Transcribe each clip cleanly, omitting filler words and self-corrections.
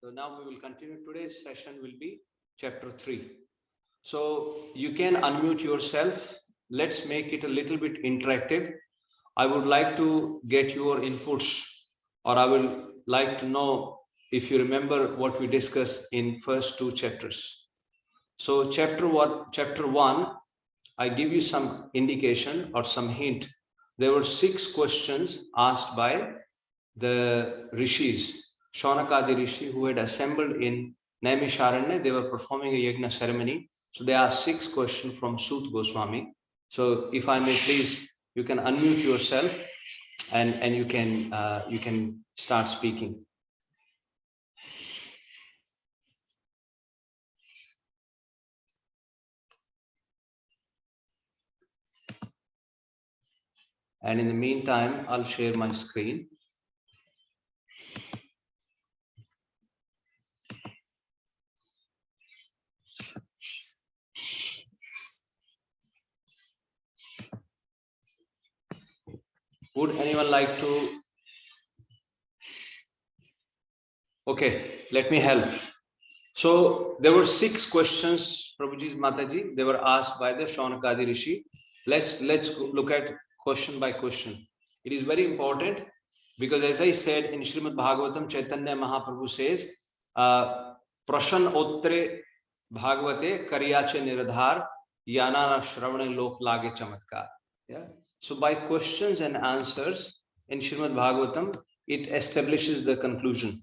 So now we will continue. Today's session will be chapter 3. So you can unmute yourself. Let's make it a little bit interactive. I would like to get your inputs, or I will like to know if you remember what we discussed in first two chapters. So chapter 1, I give you some indication or some hint. There were 6 questions asked by the rishis, Shaunakadi Rishi, who had assembled in Naimisharanya. They were performing a yajna ceremony. So they asked 6 questions from Sut Goswami. So if I may please, you can unmute yourself and you can start speaking. And in the meantime, I'll share my screen. Would anyone like to? Okay, let me help. So there were 6 questions, Prabhuji Mataji, they were asked by the Shaunakadi Rishi. Let's look at question by question. It is very important because, as I said in Srimad Bhagavatam, Chaitanya Mahaprabhu says, Prashan Otre Bhagavate Karyache Niradhar Yanana Shravane Lok Lage Chamatkar. Yeah. So by questions and answers in Srimad Bhagavatam, it establishes the conclusion.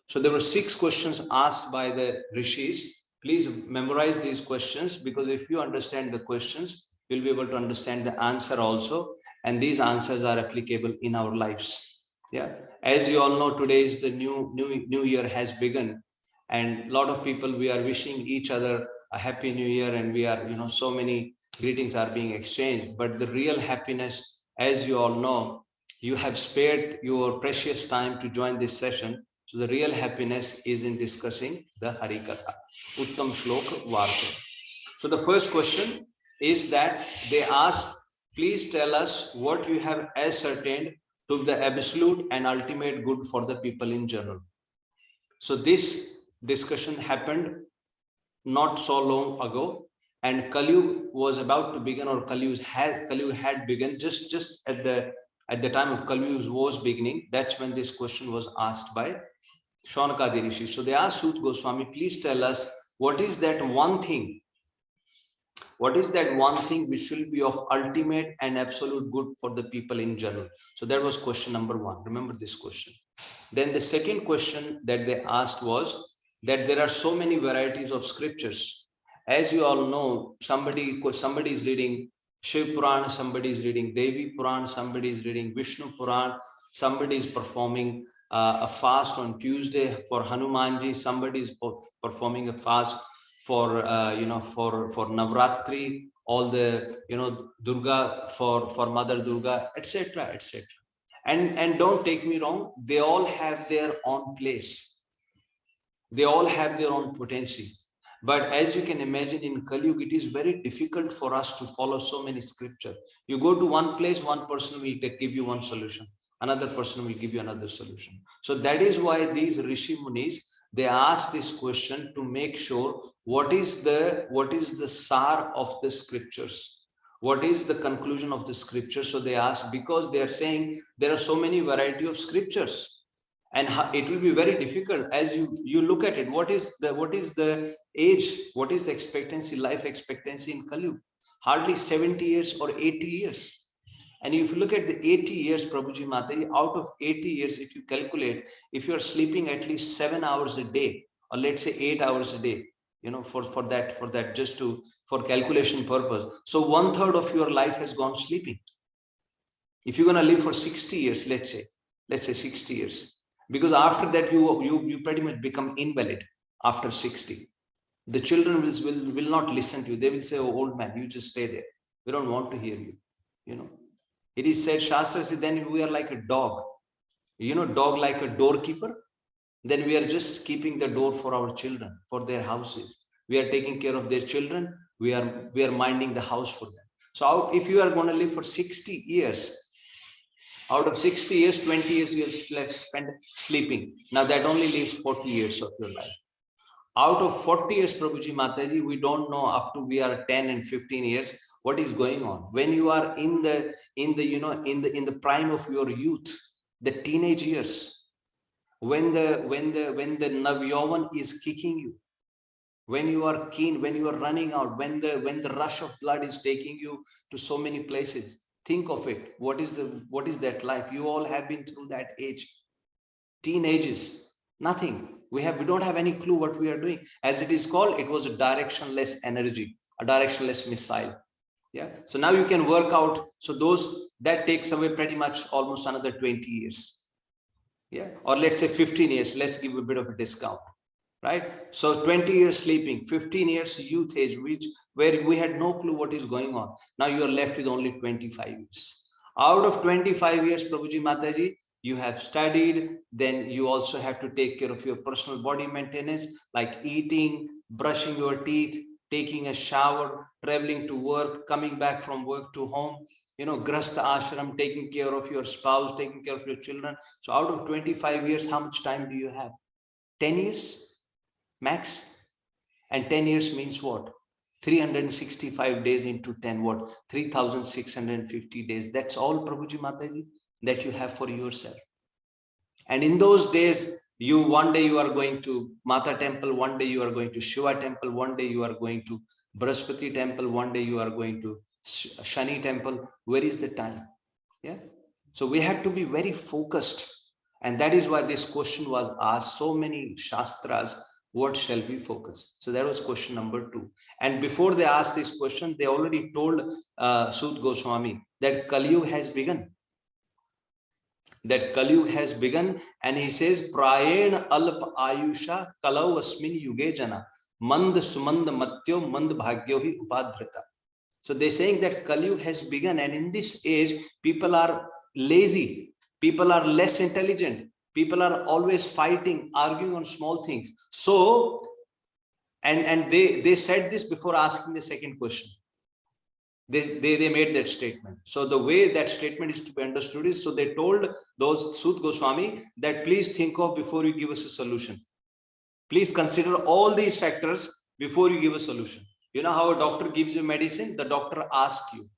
So there were 6 questions asked by the rishis. Please memorize these questions, because if you understand the questions, you'll be able to understand the answer also. And these answers are applicable in our lives. Yeah. As you all know, today is the new year has begun. And a lot of people, we are wishing each other a happy new year. And we are, so many greetings are being exchanged. But the real happiness, as you all know, you have spared your precious time to join this session. So the real happiness is in discussing the Harikatha, Uttam Shlok Varta. So the first question is that they ask, please tell us what you have ascertained to the absolute and ultimate good for the people in general. So this discussion happened not so long ago, and Kali was about to begin, or Kali had begun just at the time of Kali was beginning. That's when this question was asked by Shaunakadi Rishi. So they asked Sut Goswami, please tell us what is that one thing? What is that one thing which will be of ultimate and absolute good for the people in general? So that was question number 1. Remember this question. Then the second question that they asked was that there are so many varieties of scriptures. As you all know, somebody is reading Shiv Puran, somebody is reading Devi Puran, somebody is reading Vishnu Puran, somebody is performing a fast on Tuesday for Hanumanji, somebody is performing a fast for for Navratri, all the Durga for Mother Durga, etc., etc. And don't take me wrong, they all have their own place, they all have their own potency. But as you can imagine, in Kali Yuga, it is very difficult for us to follow so many scripture. You go to one place, one person will give you one solution, another person will give you another solution. So that is why these Rishi Munis, they ask this question to make sure what is the sar of the scriptures, what is the conclusion of the scripture. So they ask, because they are saying there are so many variety of scriptures, and it will be very difficult. As you look at it, what is the age, what is the expectancy, life expectancy in Kali Yuga? Hardly 70 years or 80 years. And if you look at the 80 years, Prabhuji Mataji, out of 80 years, if you calculate, if you are sleeping at least 7 hours a day, or let's say 8 hours a day, for that just for calculation purpose, so 1/3 of your life has gone sleeping. If you're going to live for 60 years, let's say 60 years, because after that you pretty much become invalid after 60. The children will not listen to you. They will say, oh, old man, you just stay there, we don't want to hear you. It is said, Shastra says, then we are like a dog, dog like a doorkeeper. Then we are just keeping the door for our children, for their houses. We are taking care of their children. We are minding the house for them. So if you are going to live for 60 years, Out of 60 years, 20 years you have spent sleeping. Now that only leaves 40 years of your life. Out of 40 years, Prabhuji Mataji, we don't know up to we are 10 and 15 years what is going on. When you are in the prime of your youth, the teenage years, when the Navyavan is kicking you, when you are keen, when you are running out, when the rush of blood is taking you to so many places, think of it. What is that life? You all have been through that age. Teenagers, nothing. We don't have any clue what we are doing. As it is called, it was a directionless energy, a directionless missile. Yeah. So now you can work out. So that takes away pretty much almost another 20 years. Yeah. Or let's say 15 years. Let's give a bit of a discount. Right. So 20 years sleeping, 15 years youth age, where we had no clue what is going on. Now you are left with only 25 years. Out of 25 years, Prabhuji Mataji, you have studied, then you also have to take care of your personal body maintenance, like eating, brushing your teeth, taking a shower, traveling to work, coming back from work to home, Grastha ashram, taking care of your spouse, taking care of your children. So out of 25 years, how much time do you have? 10 years max. And 10 years means what? 365 days into 10, what? 3,650 days. That's all, Prabhuji Mataji, that you have for yourself. And in those days, one day you are going to Mata temple, one day you are going to Shiva temple, one day you are going to Brahaspati temple, one day you are going to Shani temple. Where is the time? Yeah. So we have to be very focused. And that is why this question was asked. So many Shastras, what shall we focus? So that was question number 2. And before they asked this question, they already told Sut Goswami that Kali Yuga has begun. That Kali Yuga has begun, and he says, Prayen alp ayusha kalau asmin yuge jana mand sumand matyo mand bhagyo hi upadhrita. So they're saying that Kali Yuga has begun, and in this age, people are lazy, people are less intelligent, people are always fighting, arguing on small things. So, and they said this before asking the second question. They made that statement. So the way that statement is to be understood is, so they told those Sut Goswami that please think of before you give us a solution. Please consider all these factors before you give a solution. You know how a doctor gives you medicine? The doctor asks you.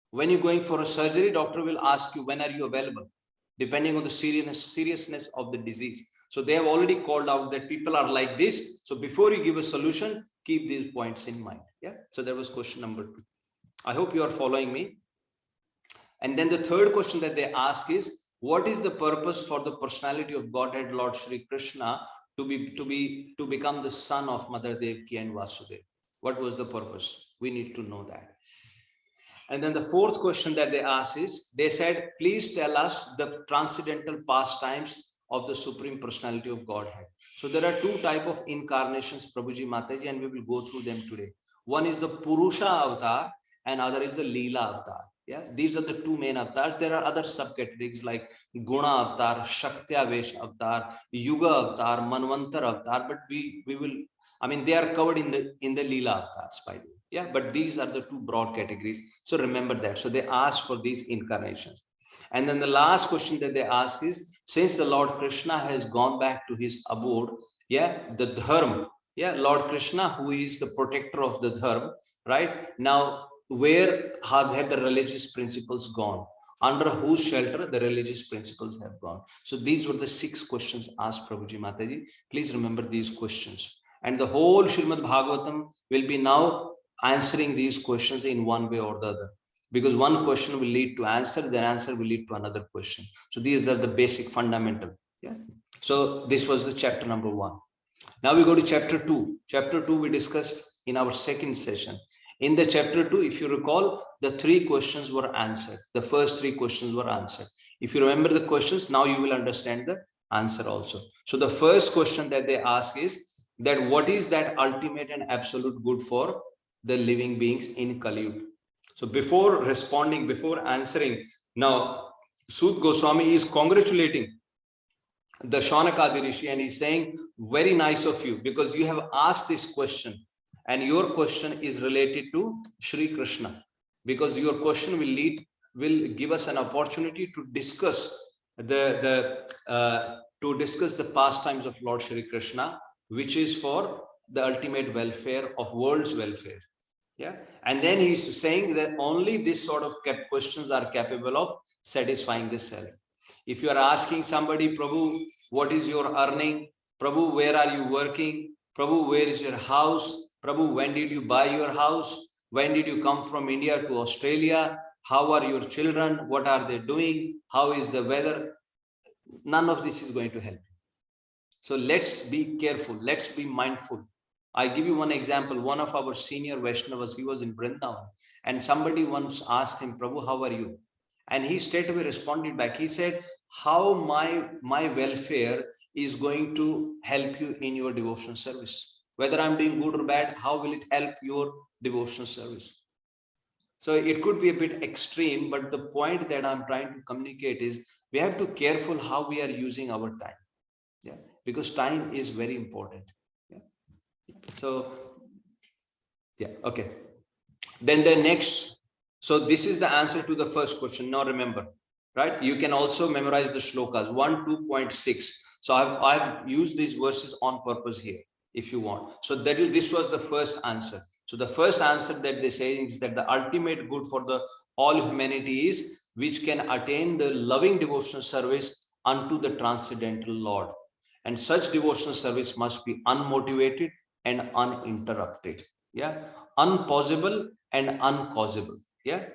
When you're going for a surgery, doctor will ask you, when are you available? Depending on the seriousness of the disease. So they have already called out that people are like this. So before you give a solution, keep these points in mind. Yeah. So that was question number 2. I hope you are following me. And then the third question that they ask is, what is the purpose for the personality of Godhead Lord Shri Krishna to become the son of Mother Devaki and Vasudeva? What was the purpose? We need to know that. And then the fourth question that they asked is, they said, please tell us the transcendental pastimes of the Supreme Personality of Godhead. So there are 2 types of incarnations, Prabhuji Mataji, and we will go through them today. One is the Purusha avatar and other is the Leela avatar. Yeah, these are the 2 main avatars. There are other subcategories like Guna avatar, Shaktyavesh avatar, Yuga avatar, Manvantar avatar, but we will, I mean, they are covered in the Leela avatars, by the way. Yeah, but these are the 2 broad categories. So remember that. So they asked for these incarnations. And then the last question that they ask is, since the Lord Krishna has gone back to his abode, yeah, the Dharma, yeah, Lord Krishna, who is the protector of the Dharma, right? Now, where have the religious principles gone? Under whose shelter the religious principles have gone? So these were the 6 questions asked Prabhuji Mataji. Please remember these questions. And the whole Srimad Bhagavatam will be now answering these questions in one way or the other. Because one question will lead to answer, then answer will lead to another question. So these are the basic fundamental. Yeah. So this was the chapter number 1. Now we go to chapter 2. Chapter 2 we discussed in our second session. In the chapter 2, if you recall, the 3 questions were answered. The first 3 questions were answered. If you remember the questions, now you will understand the answer also. So the first question that they ask is that what is that ultimate and absolute good for the living beings in Kali Yuga? So before responding, before answering, now Sut Goswami is congratulating the Shaunakadi Rishi and he's saying, very nice of you, because you have asked this question. And your question is related to Shri Krishna, because your question will lead will give us an opportunity to discuss the pastimes of Lord Shri Krishna, which is for the ultimate welfare of world's welfare. Yeah, and then he's saying that only this sort of questions are capable of satisfying the self. If you are asking somebody, Prabhu, what is your earning? Prabhu, where are you working? Prabhu, where is your house? Prabhu, when did you buy your house? When did you come from India to Australia? How are your children? What are they doing? How is the weather? None of this is going to help. So let's be careful. Let's be mindful. I give you one example. One of our senior Vaishnavas, he was in Vrindavan, and somebody once asked him, Prabhu, how are you? And he straight away responded back. He said, how my welfare is going to help you in your devotional service? Whether I'm doing good or bad, how will it help your devotional service? So it could be a bit extreme, but the point that I'm trying to communicate is we have to be careful how we are using our time. Yeah, because time is very important. Yeah. So yeah, okay. Then the next, so this is the answer to the first question. Now remember, right? You can also memorize the shlokas 1, 2.6. So I've used these verses on purpose here if you want. So this was the first answer. So the first answer that they say is that the ultimate good for the all humanity is which can attain the loving devotional service unto the transcendental Lord. And such devotional service must be unmotivated and uninterrupted. Yeah, unpausable and uncausable. Yeah,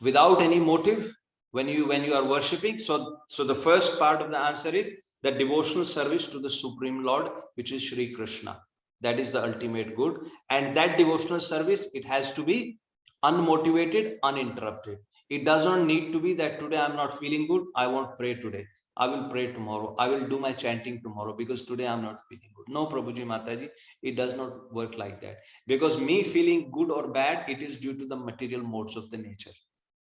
without any motive when you are worshipping. So the first part of the answer is the devotional service to the Supreme Lord, which is Shri Krishna. That is the ultimate good, and that devotional service, it has to be unmotivated, uninterrupted. It does not need to be that today I'm not feeling good, I won't pray today. I will pray tomorrow. I will do my chanting tomorrow because today I'm not feeling good. No, Prabhuji, Mataji, it does not work like that. Because me feeling good or bad, it is due to the material modes of the nature.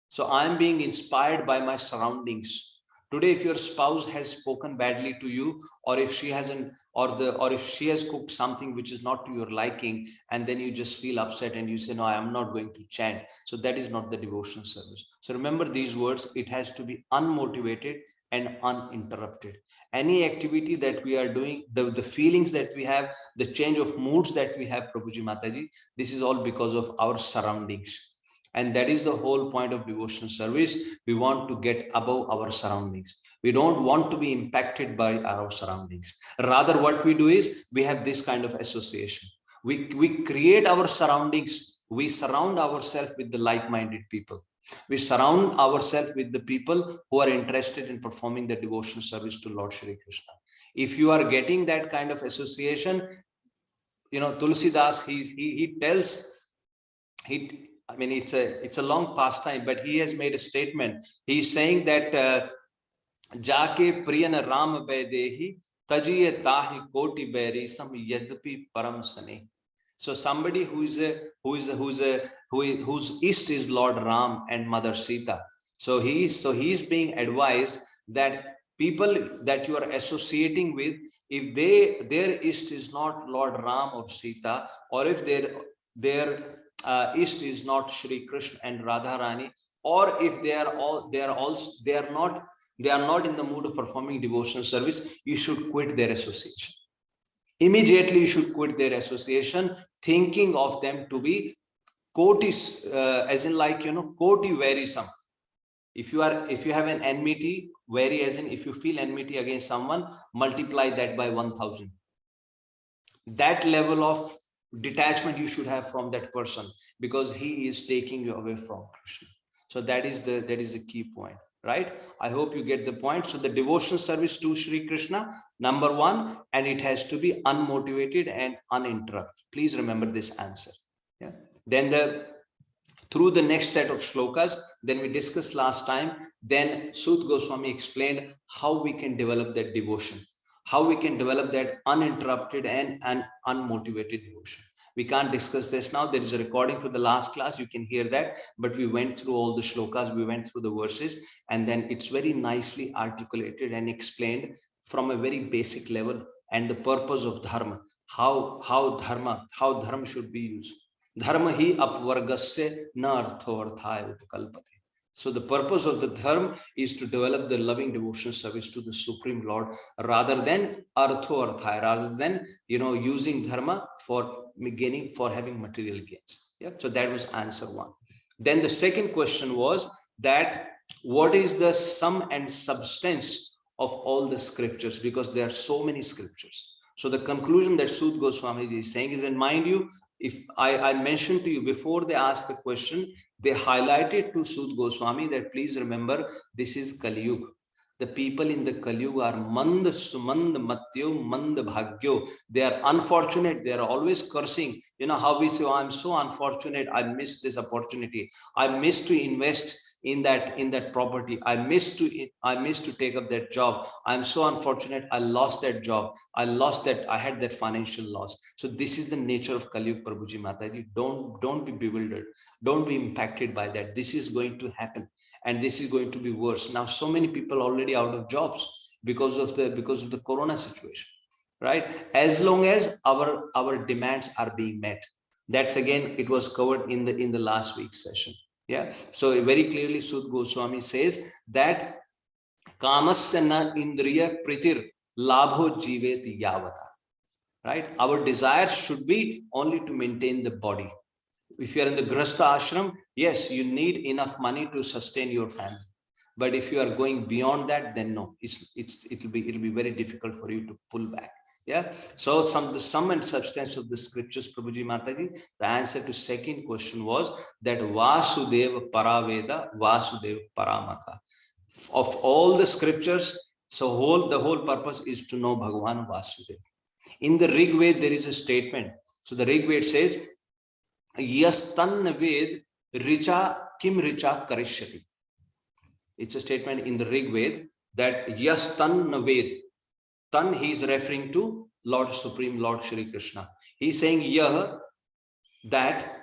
So I'm being inspired by my surroundings. Today, if your spouse has spoken badly to you, or if she hasn't, or if she has cooked something which is not to your liking, and then you just feel upset and you say, no, I am not going to chant. So that is not the devotional service. So remember these words, it has to be unmotivated and uninterrupted. Any activity that we are doing, the feelings that we have, the change of moods that we have, Prabhuji Mataji, this is all because of our surroundings. And that is the whole point of devotional service. We want to get above our surroundings. We don't want to be impacted by our surroundings. Rather, what we do is we have this kind of association. We create our surroundings. We surround ourselves with the like-minded people. We surround ourselves with the people who are interested in performing the devotional service to Lord Shri Krishna. If you are getting that kind of association, Tulsidas, he tells, I mean, it's a long pastime, but he has made a statement. He's saying that Jake Priyan Ram Bedehi Tajiye Tahi Koti Beri Sam Yadapi Param Sane. So somebody whose east is Lord Ram and Mother Sita. So he's being advised that people that you are associating with, if their east is not Lord Ram or Sita, or if their east is not Shri Krishna and Radharani, or if they are not in the mood of performing devotional service, you should quit their association. Immediately you should quit their association, thinking of them to be kotis, as in like, koti verisam. If you have an enmity, very as in if you feel enmity against someone, multiply that by 1000. That level of detachment you should have from that person, because he is taking you away from Krishna. So that is the key point, right? I hope you get the point. So the devotional service to Shri Krishna, number one, and it has to be unmotivated and uninterrupted. Please remember this answer. Yeah. Then through the next set of shlokas, then we discussed last time, then Sut Goswami explained how we can develop that devotion, how we can develop that uninterrupted and unmotivated devotion. We can't discuss this now. There is a recording for the last class. You can hear that. But we went through all the shlokas. We went through the verses. And then it's very nicely articulated and explained from a very basic level, and the purpose of dharma, how dharma should be used. Dharma hi apvargasya na artho arthaya upakalpate. So the purpose of the dharma is to develop the loving devotion service to the Supreme Lord, rather than artho arthai, rather than using dharma for gaining, for having material gains. Yeah. So that was answer one. Then the second question was that what is the sum and substance of all the scriptures, because there are so many scriptures. So the conclusion that Sud Goswami is saying is, and mind you, if I mentioned to you before they asked the question, they highlighted to Sud Goswami that please remember, this is Kali Yuga. The people in the Kali Yuga are mand sumand matyo mand bhagyo. They are unfortunate. They are always cursing. You know how we say, oh, I'm so unfortunate. I missed this opportunity. I missed to invest in that property. I missed to take up that job. I'm so unfortunate. I lost that job. I had that financial loss. So this is the nature of Kali Yuga, Prabhuji Mataji. Don't be bewildered. Don't be impacted by that. This is going to happen, and this is going to be worse. Now so many people already out of jobs because of the corona situation, right? As long as our demands are being met, that's again, it was covered in the last week's session. Yeah. So very clearly Sud Goswami says that kamasya na indriya pritir labho jivet yavata, right? Our desire should be only to maintain the body. If you are in the grasta ashram, yes, you need enough money to sustain your family. But if you are going beyond that, then no, it'll be very difficult for you to pull back. Yeah. So the sum and substance of the scriptures, Prabhuji Mataji, the answer to second question was that Vasudeva Paraveda, Vasudeva Paramaka. Of all the scriptures, so the whole purpose is to know Bhagavan Vasudeva. In the Rig Veda, there is a statement. So the Rig Veda says, Yastan Ved Richa Kim Richa Karishyati. It's a statement in the Rig Veda that Yastan Ved. Tan, he is referring to Lord Supreme Lord Shri Krishna. He's saying Yah, that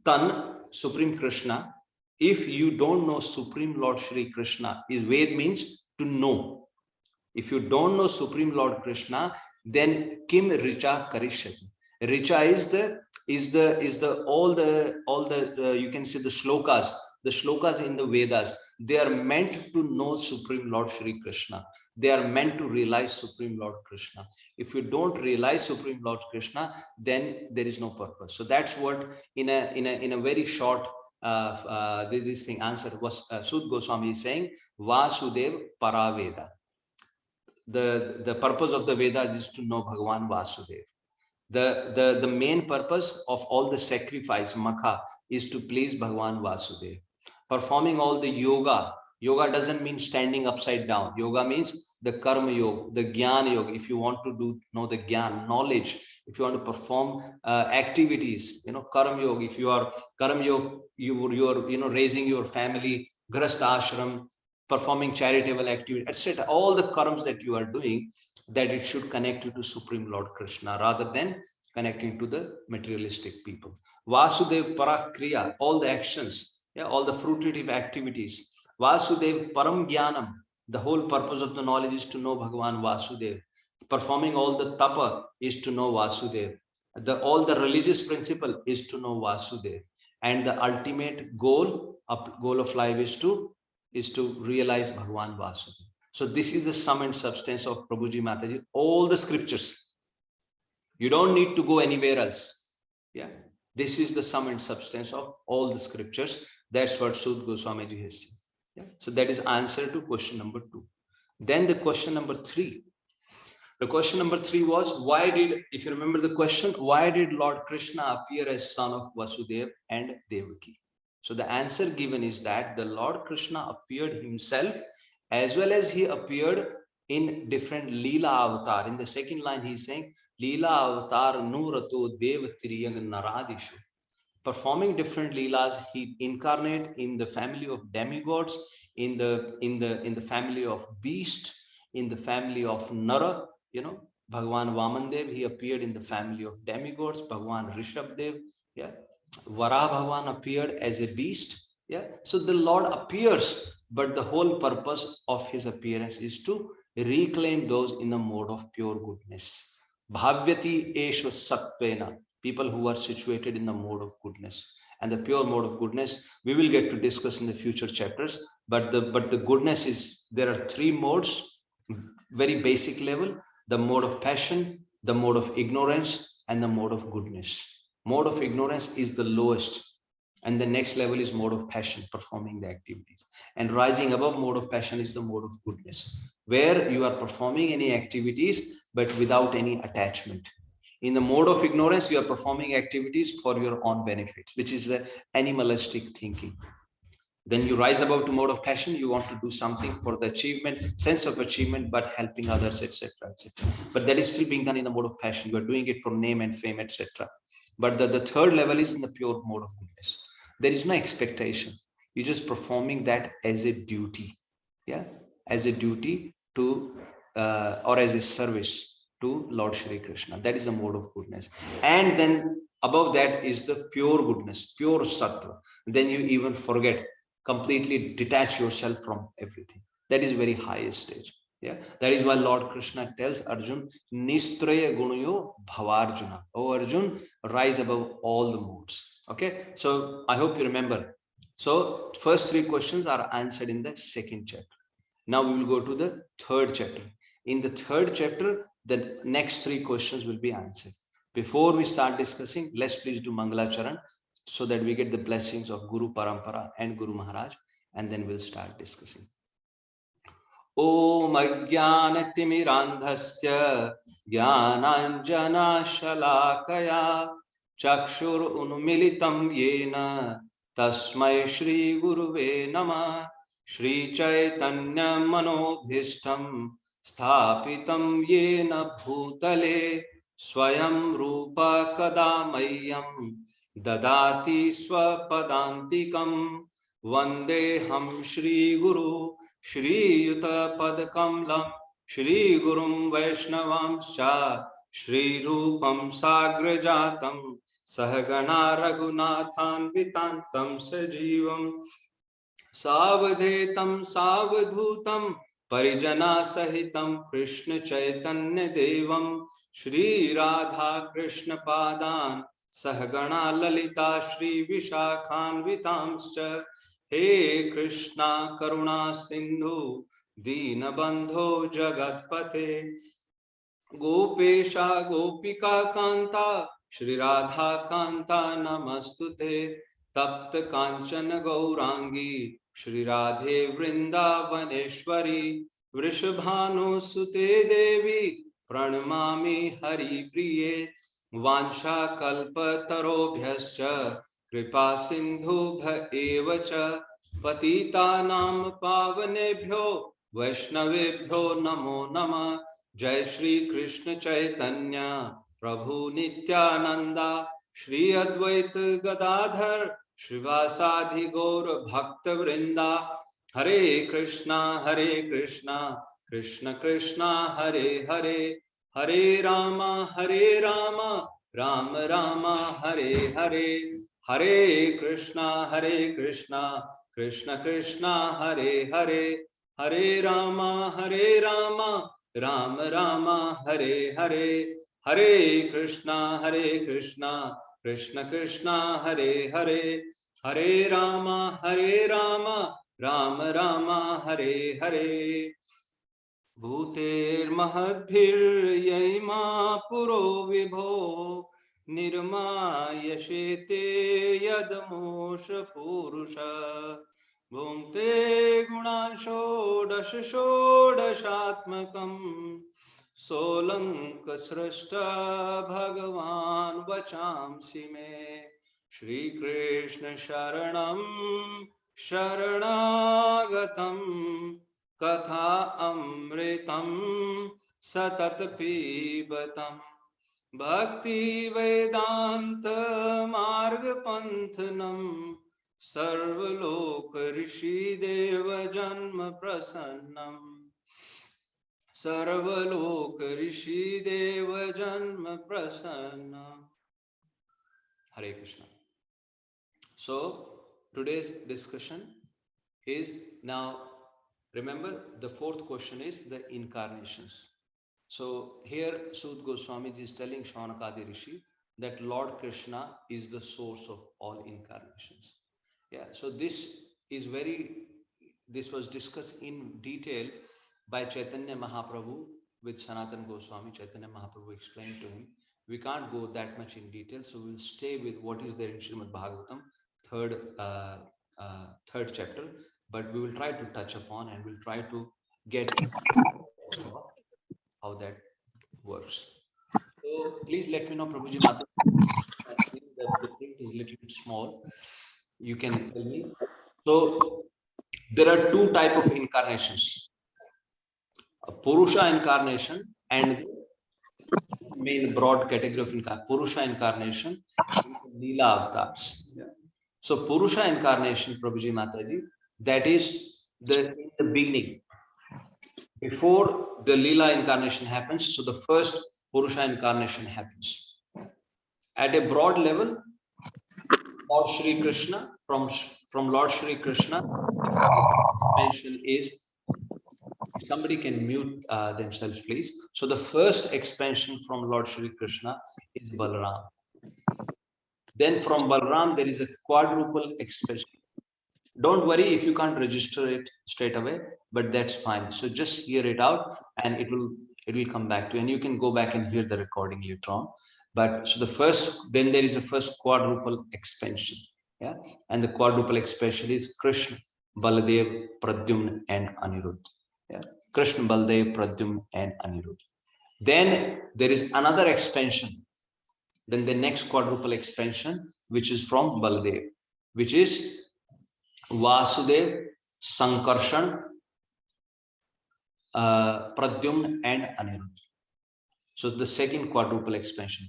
Tan, Supreme Krishna, if you don't know Supreme Lord Shri Krishna, is Ved means to know. If you don't know Supreme Lord Krishna, then Kim Richa Karishyati. Richa is the all the you can say the shlokas in the Vedas. They are meant to know Supreme Lord Shri Krishna. They are meant to realize Supreme Lord Krishna. If you don't realize Supreme Lord Krishna, then there is no purpose. So that's what in a very short this thing answer was Sud Goswami is saying, Vasudev Paraveda. The purpose of the Vedas is to know Bhagavan Vasudev. The main purpose of all the sacrifice, Makha, is to please Bhagavan Vasudev. Performing all the yoga. Yoga doesn't mean standing upside down. Yoga means the karma yoga, the jnana yoga. If you want to know the jnana, knowledge, if you want to perform activities, karma yoga. If you are karma yoga, you're raising your family, grasta ashram, performing charitable activity, etc. All the karmas that you are doing, that it should connect you to Supreme Lord Krishna rather than connecting to the materialistic people. Vasudev Parakriya, all the actions, all the fruitive activities. Vasudev Param Jnanam, the whole purpose of the knowledge is to know Bhagavan Vasudev. Performing all the tapa is to know Vasudev. All the religious principle is to know Vasudev. And the ultimate goal of life is to realize Bhagavan Vasudev. So this is the sum and substance of Prabhuji Mataji, all the scriptures. You don't need to go anywhere else. Yeah, this is the sum and substance of all the scriptures. That's what Sud Goswami Ji has said. Yeah, so that is answer to question number 2. Then the question number 3. The question number 3 was, why did, if you remember the question, why did Lord Krishna appear as son of Vasudeva and Devaki? So the answer given is that the Lord Krishna appeared himself, as well as he appeared in different Leela avatar. In the second line, he is saying, Leela avatar nurato devatiriyang naradishu. Performing different Leelas, he incarnate in the family of demigods, in the family of beast, in the family of Nara, Bhagavan Vamandev, he appeared in the family of demigods, Bhagavan Rishabdev, yeah. Varaha Bhagavan appeared as a beast. Yeah. So the Lord appears, but the whole purpose of his appearance is to reclaim those in the mode of pure goodness. Bhavyati Eshva Satvena, people who are situated in the mode of goodness. And the pure mode of goodness, we will get to discuss in the future chapters. But the goodness is, there are three modes, very basic level: the mode of passion, the mode of ignorance, and the mode of goodness. Mode of ignorance is the lowest, and the next level is mode of passion, performing the activities. And rising above mode of passion is the mode of goodness, where you are performing any activities but without any attachment. In the mode of ignorance, you are performing activities for your own benefit, which is the animalistic thinking. Then you rise above to mode of passion. You want to do something for the achievement, sense of achievement, but helping others, etc., etc. But that is still being done in the mode of passion. You are doing it for name and fame, etc. But the third level is in the pure mode of goodness. There is no expectation. You're just performing that as a duty, yeah, as a duty to or as a service to Lord Shri Krishna. That is the mode of goodness. And then above that is the pure goodness, pure sattva. Then you even forget, completely detach yourself from everything. That is very highest stage. Yeah, that is why Lord Krishna tells Arjun, Nistraya Gunayo Bhavarjuna. Oh Arjun, rise above all the modes. Okay, so I hope you remember. So first three questions are answered in the second chapter. Now we will go to the third chapter. In the third chapter, the next three questions will be answered. Before we start discussing, let's please do Mangalacharan, so that we get the blessings of Guru Parampara and Guru Maharaj, and then we'll start discussing. Om Ajnanatimirandhasya Jnananjana Shalakaya Chakshur Unmilitam Yena Tasmai Shri Guruve Namah. Shri Chaitanya Manobhishtam Sthapitam Yena Bhutale Swayam Rupa Kadamayam Dadati Swapadantikam Vandeham Shri Guru Shri Yuta Padkamlam Shri Gurum Vaishnavamscha Shri Rupam Sagrajatam Sahagana Raghunathan Vitantam Sajivam Savadhetam Savadhutam Parijana Sahitam Krishna Chaitanya Devam Shri Radha Krishna Padan Sahagana Lalita Shri Vishakhan Vitamscha. He Krishna Karuna Sindhu Deenabandho Jagatpate Gopesha Gopika Kanta Shri Radha Kanta Namastute Tapta Kanchana Gaurangi Shri Radhe Vrindavaneshwari Vrishabhanu Sute Devi Pranamami Hari Priye Vansha Kalpa Tarobhyascha Kripa Sindhu Bha Evacha Patita Nam Pavanebhyo Vaishnavebhyo Namo Namah. Jai Shri Krishna Chaitanya Prabhu Nityananda Shri Advaita Gadadhar Shrivasadi Gaur Bhakta Vrinda. Hare Krishna Krishna Krishna Hare Hare Hare Rama Rama Rama Hare Hare Hare Krishna Krishna Krishna Hare Hare Hare Rama Rama Rama Hare Hare Hare Krishna Krishna Krishna Hare Hare Hare Rama Rama Hare Hare. Bhuter mahadbhir yayma puro vibho nirmayashete yadmosha purusha bhunte gunansho dashatmakam solanka srashta bhagavan vachamsi me. Shri Krishna sharanam sharanaagatam Katha amritam satat pibatam Bhakti Vedanta Marga Panthanam Sarvaloka Rishi Deva Janma Prasannam Sarvaloka Rishi Deva Janma Prasannam. Hare Krishna. So today's discussion is now. Remember, the fourth question is the incarnations. So here Sud Goswami is telling Shaunakadi Rishi that Lord Krishna is the source of all incarnations. Yeah, so this was discussed in detail by Chaitanya Mahaprabhu with Sanatana Goswami. Chaitanya Mahaprabhu explained to him. We can't go that much in detail, so we'll stay with what is there in Srimad Bhagavatam, third chapter, but we will try to touch upon and we'll try to get how that works. So please let me know, Prabhuji Mata, that the print is a little bit small. You can tell me. So there are two types of incarnations: a Purusha incarnation and main broad category of Purusha incarnation, Leela avatars. Yeah. So Purusha incarnation, Prabhuji Mataji, that is in the beginning, before the Leela incarnation happens. So the first Purusha incarnation happens. At a broad level, Lord Shri Krishna, from Lord Shri Krishna, expansion is, somebody can mute themselves, please. So the first expansion from Lord Shri Krishna is Balaram. Then from Balaram, there is a quadruple expansion. Don't worry if you can't register it straight away, but that's fine. So just hear it out and it will come back to you, and you can go back and hear the recording later on. But so then there is a first quadruple expansion. Yeah, and the quadruple expansion is Krishna, Baladev, Pradyumna, and Anirudh. Yeah, Krishna, Baladev, Pradyumna, and Anirudh. Then there is another expansion. Then the next quadruple expansion, which is from Baladev, which is Vasudev, Sankarshan, Pradyumna, and Anirudh. So the second quadruple expansion.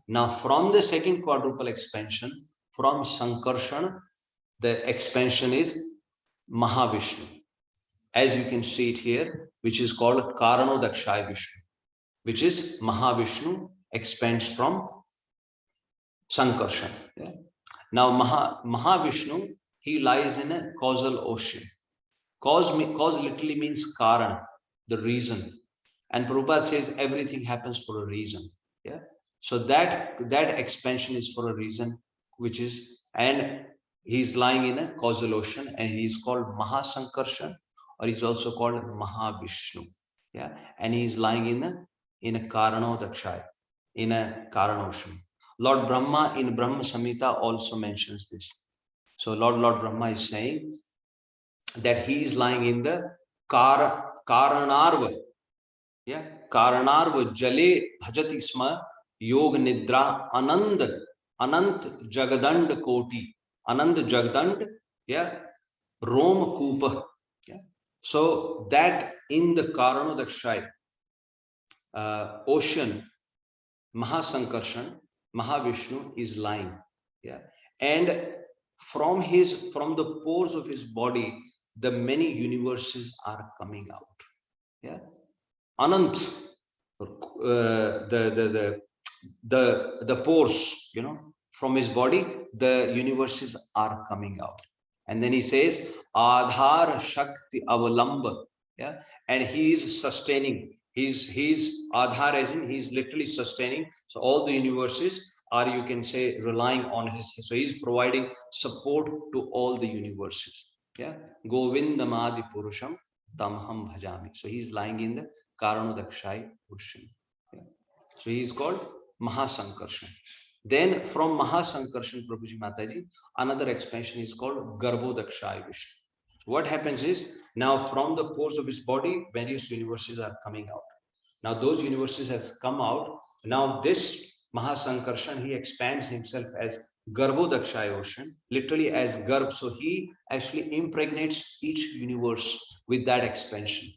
Now from the second quadruple expansion, from Sankarshan, the expansion is Mahavishnu. As you can see it here, which is called Karanodakshaya Vishnu, which is Mahavishnu expands from Sankarshan. Yeah. Now Mahavishnu, he lies in a causal ocean. Cause literally means Karan, the reason. And Prabhupada says everything happens for a reason. Yeah. So that expansion is for a reason, which is, and he's lying in a causal ocean, and he's called Mahasankarshan, or he's also called Mahavishnu. Yeah. And he's lying in a Karanodakshaya, in a Karan ocean. Lord Brahma in Brahma Samhita also mentions this. So Lord Brahma is saying that he is lying in the Karanarva. Yeah, Karanarva Jale Bhajati Sma Yog Nidra Anant Jagadand Koti, Anand Jagadand, yeah, Rom Kupa. Yeah. So that in the Karanodakshaya ocean, Mahasankarshan, Mahavishnu is lying. Yeah. And from the pores of his body, the many universes are coming out. Yeah. Anant, the pores, from his body, the universes are coming out. And then he says, Adhar Shakti Avalamba. Yeah. And he is sustaining. He's Adhar, as in he's literally sustaining. So all the universes are, you can say, relying on his. So he's providing support to all the universes. Yeah. Govindamadi Purusham Tamham Bhajami. So he's lying in the Karanodakshaya ocean. Yeah. So he is called Mahasankarshan. Then from Mahasankarshan, Prabhuji Mataji, another expansion is called Garbhodakshaya Vishnu. What happens is, now from the pores of his body, various universes are coming out. Now those universes has come out. Now this Mahasankarshan, he expands himself as Garbhodakshaya ocean, literally as Garbh. So he actually impregnates each universe with that expansion.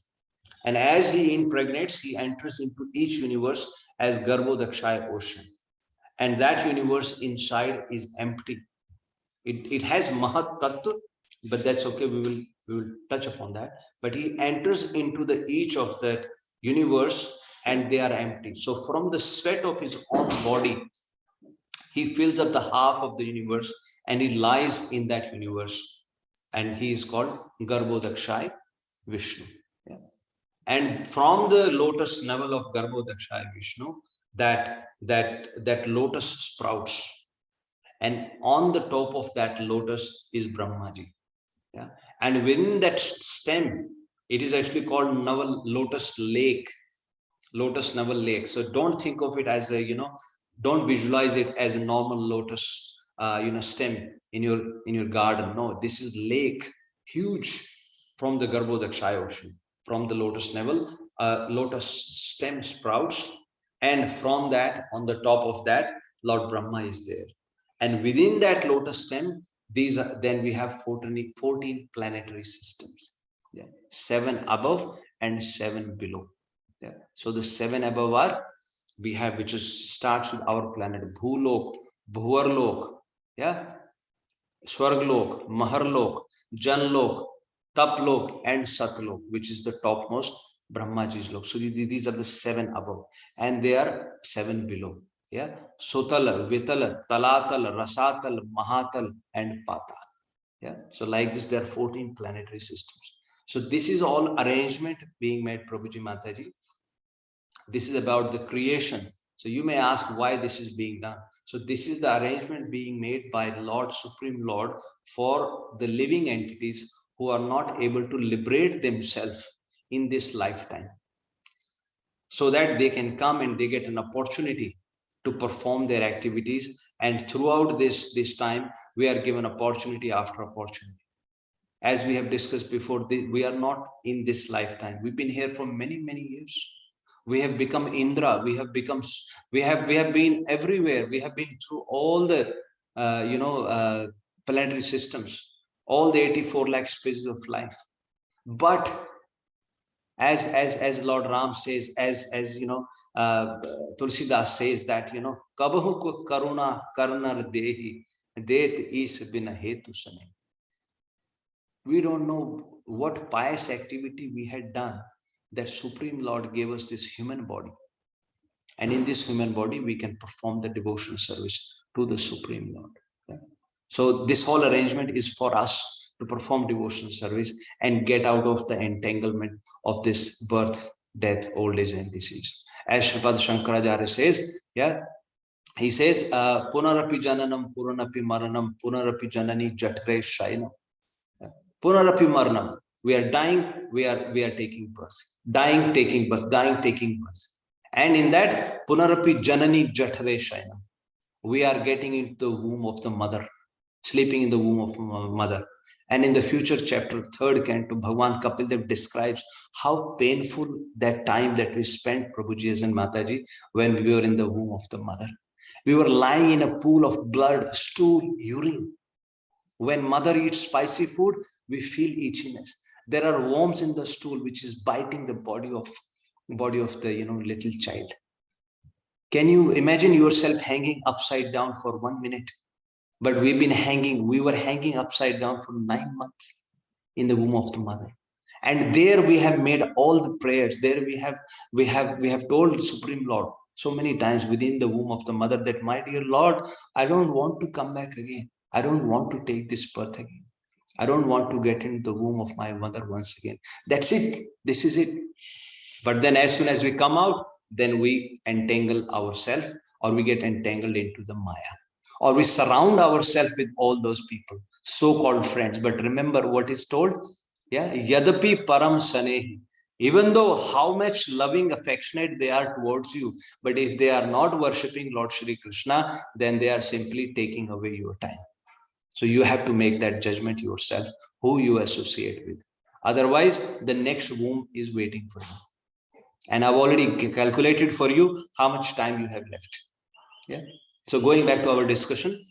And as he impregnates, he enters into each universe as Garbhodakshaya ocean. And that universe inside is empty. It has Mahat Tattva, but that's okay. We will touch upon that. But he enters into each of that universe and they are empty. So from the sweat of his own body, he fills up the half of the universe and he lies in that universe. And he is called Garbhodakshaya Vishnu. Yeah. And from the lotus navel of Garbhodakshaya Vishnu, that lotus sprouts, and on the top of that lotus is Brahmaji. Yeah, and within that stem, it is actually called Naval Lotus Lake, Lotus Naval Lake. So don't think of it as a, don't visualize it as a normal lotus, stem in your garden. No, this is lake, huge, from the Garbhodakshaya ocean, from the lotus navel, lotus stem sprouts, and from that, on the top of that, Lord Brahma is there. And within that lotus stem, then we have 14 planetary systems. Yeah, 7 above and 7 below. Yeah. So the 7 above are, we have, which starts with our planet Bhulok, Bhuvarlok, yeah, Swarglok, Maharlok, Janlok, Taplok, and Satlok, which is the topmost Brahmaji's lok. So these are the 7 above, and they are 7 below. Yeah, Sotal, Vital, Talatal, Rasatal, Mahatal, and Patal. Yeah, so like this, there are 14 planetary systems. So this is all arrangement being made, Prabhuji Mataji. This is about the creation. So you may ask why this is being done. So this is the arrangement being made by Lord, Supreme Lord, for the living entities who are not able to liberate themselves in this lifetime, so that they can come and they get an opportunity to perform their activities. And throughout this time, we are given opportunity after opportunity. As we have discussed before, we are not in this lifetime. We've been here for many years. We have become Indra. We have been everywhere. We have been through all the planetary systems, all the 84 lakh species of life. But as Lord Ram says, as Tulsidas says, that kabahu ko karuna karnar dehi det is bina hetu sane. We don't know what pious activity we had done that Supreme Lord gave us this human body. And in this human body, we can perform the devotional service to the Supreme Lord. Yeah. So this whole arrangement is for us to perform devotional service and get out of the entanglement of this birth, death, old age, and disease. As Sripad Shankaracharya says, yeah, he says, Punarapi jananam, puranapi maranam, punarapi janani jatre shainam. Punarapi maranam. We are dying, we are taking birth. Dying, taking birth, dying, taking birth. And in that, Punarapi janani jatre shainam. We are getting into the womb of the mother, sleeping in the womb of mother. And in the future chapter, 3rd canto, Bhagwan Kapil Dev describes how painful that time that we spent, Prabhuji and Mataji, when we were in the womb of the mother. We were lying in a pool of blood, stool, urine. When mother eats spicy food, we feel itchiness. There are worms in the stool which is biting the body of the little child. Can you imagine yourself hanging upside down for 1 minute? But we were hanging upside down for 9 months in the womb of the mother. And there we have made all the prayers. There we have told the Supreme Lord so many times within the womb of the mother that, my dear Lord, I don't want to come back again. I don't want to take this birth again. I don't want to get into the womb of my mother once again. That's it. This is it. But then as soon as we come out, then we entangle ourselves, or we get entangled into the Maya, or we surround ourselves with all those people, so-called friends. But remember what is told, yeah, yadapi param sanehi. Even though how much loving, affectionate they are towards you, but if they are not worshipping Lord Shri Krishna, then they are simply taking away your time. So you have to make that judgment yourself, who you associate with. Otherwise, the next womb is waiting for you. And I've already calculated for you how much time you have left. Yeah. So going back to our discussion,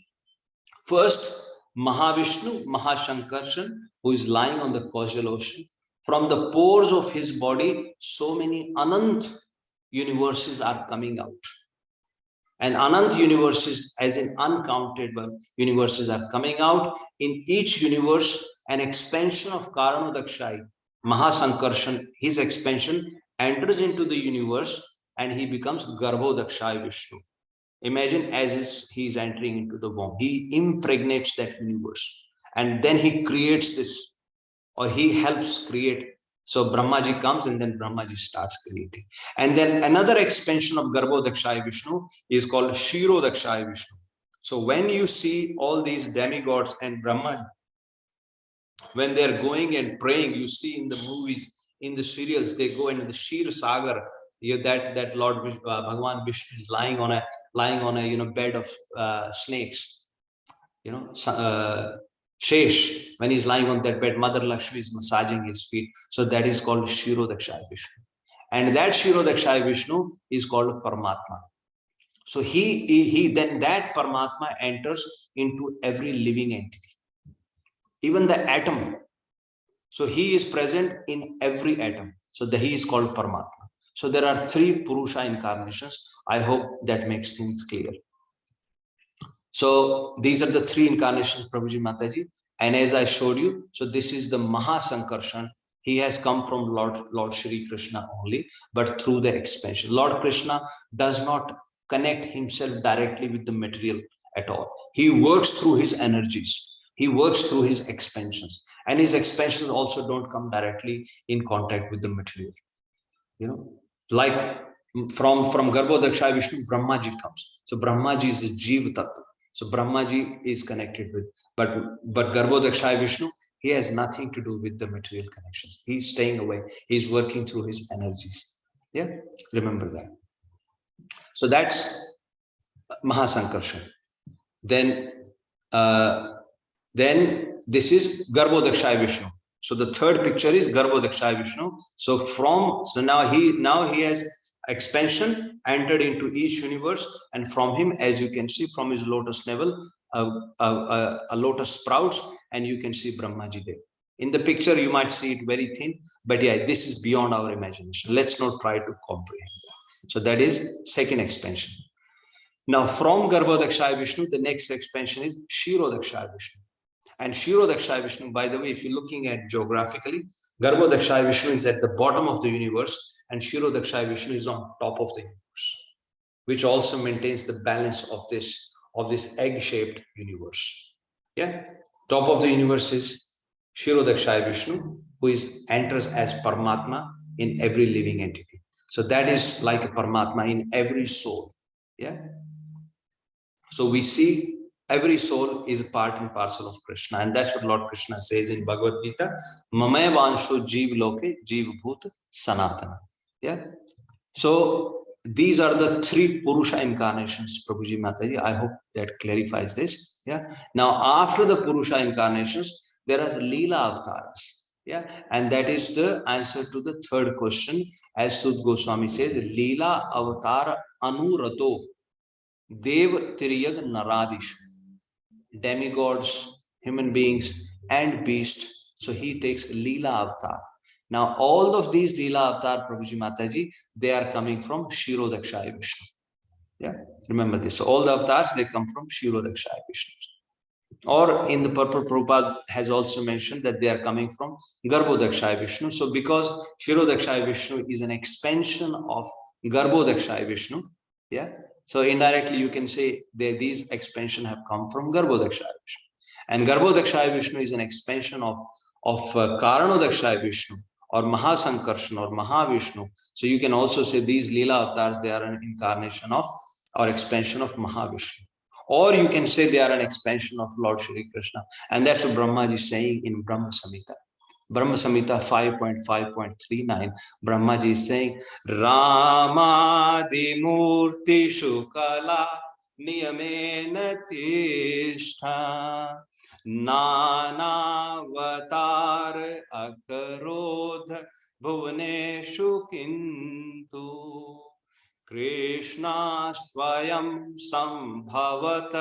first, Mahavishnu, Mahashankarshan, who is lying on the causal ocean, from the pores of his body, so many Anant universes are coming out. And Anant universes, as in uncountable universes, are coming out. In each universe, an expansion of Karanodakshai, Mahasankarshan, his expansion enters into the universe, and he becomes Garbhodakshai Vishnu. Imagine as he is entering into the womb, he impregnates that universe, and then he creates this, or he helps create So Brahmaji comes and then Brahmaji starts creating. And then another expansion of Garbhodakshaya Vishnu is called Kshirodakshaya Vishnu. So when you see all these demigods and Brahma, when they're going and praying, you see in the movies, in the serials, they go into the Shir Sagar. That Lord Bhagwan Vishnu is lying on a bed of snakes. Shesh, when he's lying on that bed, Mother Lakshmi is massaging his feet. So that is called Kshirodakshaya Vishnu. And that Kshirodakshaya Vishnu is called Paramatma. So he then that Paramatma enters into every living entity, even the atom. So he is present in every atom. So he is called Paramatma. So there are 3 Purusha incarnations. I hope that makes things clear. So these are the 3 incarnations, Prabhuji Mataji. And as I showed you, so this is the Mahasankarshan. He has come from Lord Shri Krishna only, but through the expansion. Lord Krishna does not connect himself directly with the material at all. He works through his energies. He works through his expansions. And his expansions also don't come directly in contact with the material. Like from Garbhodakshaya Vishnu, Brahmaji comes. So Brahmaji is a Jiva Tattva. So Brahmaji is connected with, but Garbhodakshaya Vishnu, he has nothing to do with the material connections. He's staying away. He's working through his energies. Yeah, remember that. So that's Mahasankarshan. Then this is Garbhodakshaya Vishnu. So the third picture is Garbhodakshaya Vishnu. So now he has expansion entered into each universe, and from him, as you can see, from his lotus level, a lotus sprouts, and you can see Brahmaji there. In the picture, you might see it very thin, but yeah, this is beyond our imagination. Let's not try to comprehend that. So that is second expansion. Now from Garbhodakshaya Vishnu, the next expansion is Kshirodakshaya Vishnu. And Kshirodakshaya Vishnu, by the way, if you're looking at geographically, Garbhodakshaya Vishnu is at the bottom of the universe, and Kshirodakshaya Vishnu is on top of the universe, which also maintains the balance of this egg-shaped universe. Yeah, top of the universe is Kshirodakshaya Vishnu, who enters as Paramatma in every living entity. So that is like a Paramatma in every soul. Yeah. So we see every soul is a part and parcel of Krishna, and that's what Lord Krishna says in Bhagavad Gita, Mamay Vansho Jeev Loke Jeev Bhut Sanatana. Yeah. So these are the 3 Purusha incarnations, Prabhuji Mataji. I hope that clarifies this. Yeah. Now after the Purusha incarnations, there are Leela avatars. Yeah. And that is the answer to the third question. As Sud Goswami says, Leela avatar anurato Dev Tiriyag Naradish, demigods, human beings, and beasts. So he takes Leela avatar. Now, all of these Leela avatar, Prabhuji Mataji, they are coming from Kshirodakshaya Vishnu. Yeah, remember this. So all the avatars, they come from Kshirodakshaya Vishnu. Or in the purport, Prabhupada has also mentioned that they are coming from Garbhodakshaya Vishnu. So because Kshirodakshaya Vishnu is an expansion of Garbhodakshaya Vishnu, yeah. So indirectly, you can say that these expansions have come from Garbhodakshaya Vishnu. And Garbhodakshaya Vishnu is an expansion of Karanodakshaya Vishnu or Mahasankarshan or Mahavishnu. So you can also say these Leela avatars, they are an incarnation of or expansion of Mahavishnu. Or you can say they are an expansion of Lord Shri Krishna. And that's what Brahmaji is saying in Brahma Samhita. Brahma Samhita 5.5.39, Brahmaji is saying, Ramadi Murti Shukala Niyamena Tishta Nanavatar Akarodha Bhuvaneshu Kintu Krishna Swayam Sambhavat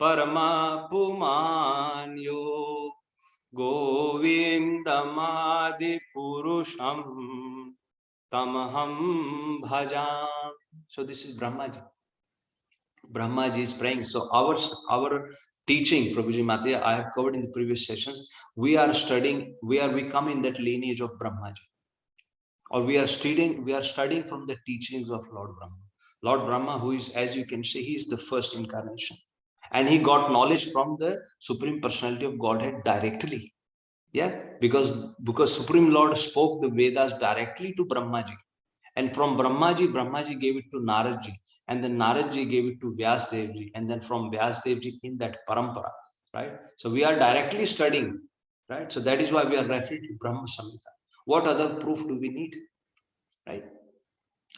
Parama Pumanyo Govindamadi Purusham Tamaham Bhajam. So this is Brahmaji. Brahmaji is praying. So our teaching, Prabhuji Mataji, I have covered in the previous sessions. We are studying, we come in that lineage of Brahmaji. Or we are studying from the teachings of Lord Brahma. Lord Brahma, who is, as you can see, he is the first incarnation. And he got knowledge from the Supreme Personality of Godhead directly. Yeah, because Supreme Lord spoke the Vedas directly to Brahmaji, and from Brahmaji gave it to Naradji, and then Naradji gave it to Vyasdevji, and then from Vyasdevji in that parampara, right? So we are directly studying, right? So that is why we are referring to Brahma Samhita. What other proof do we need, right?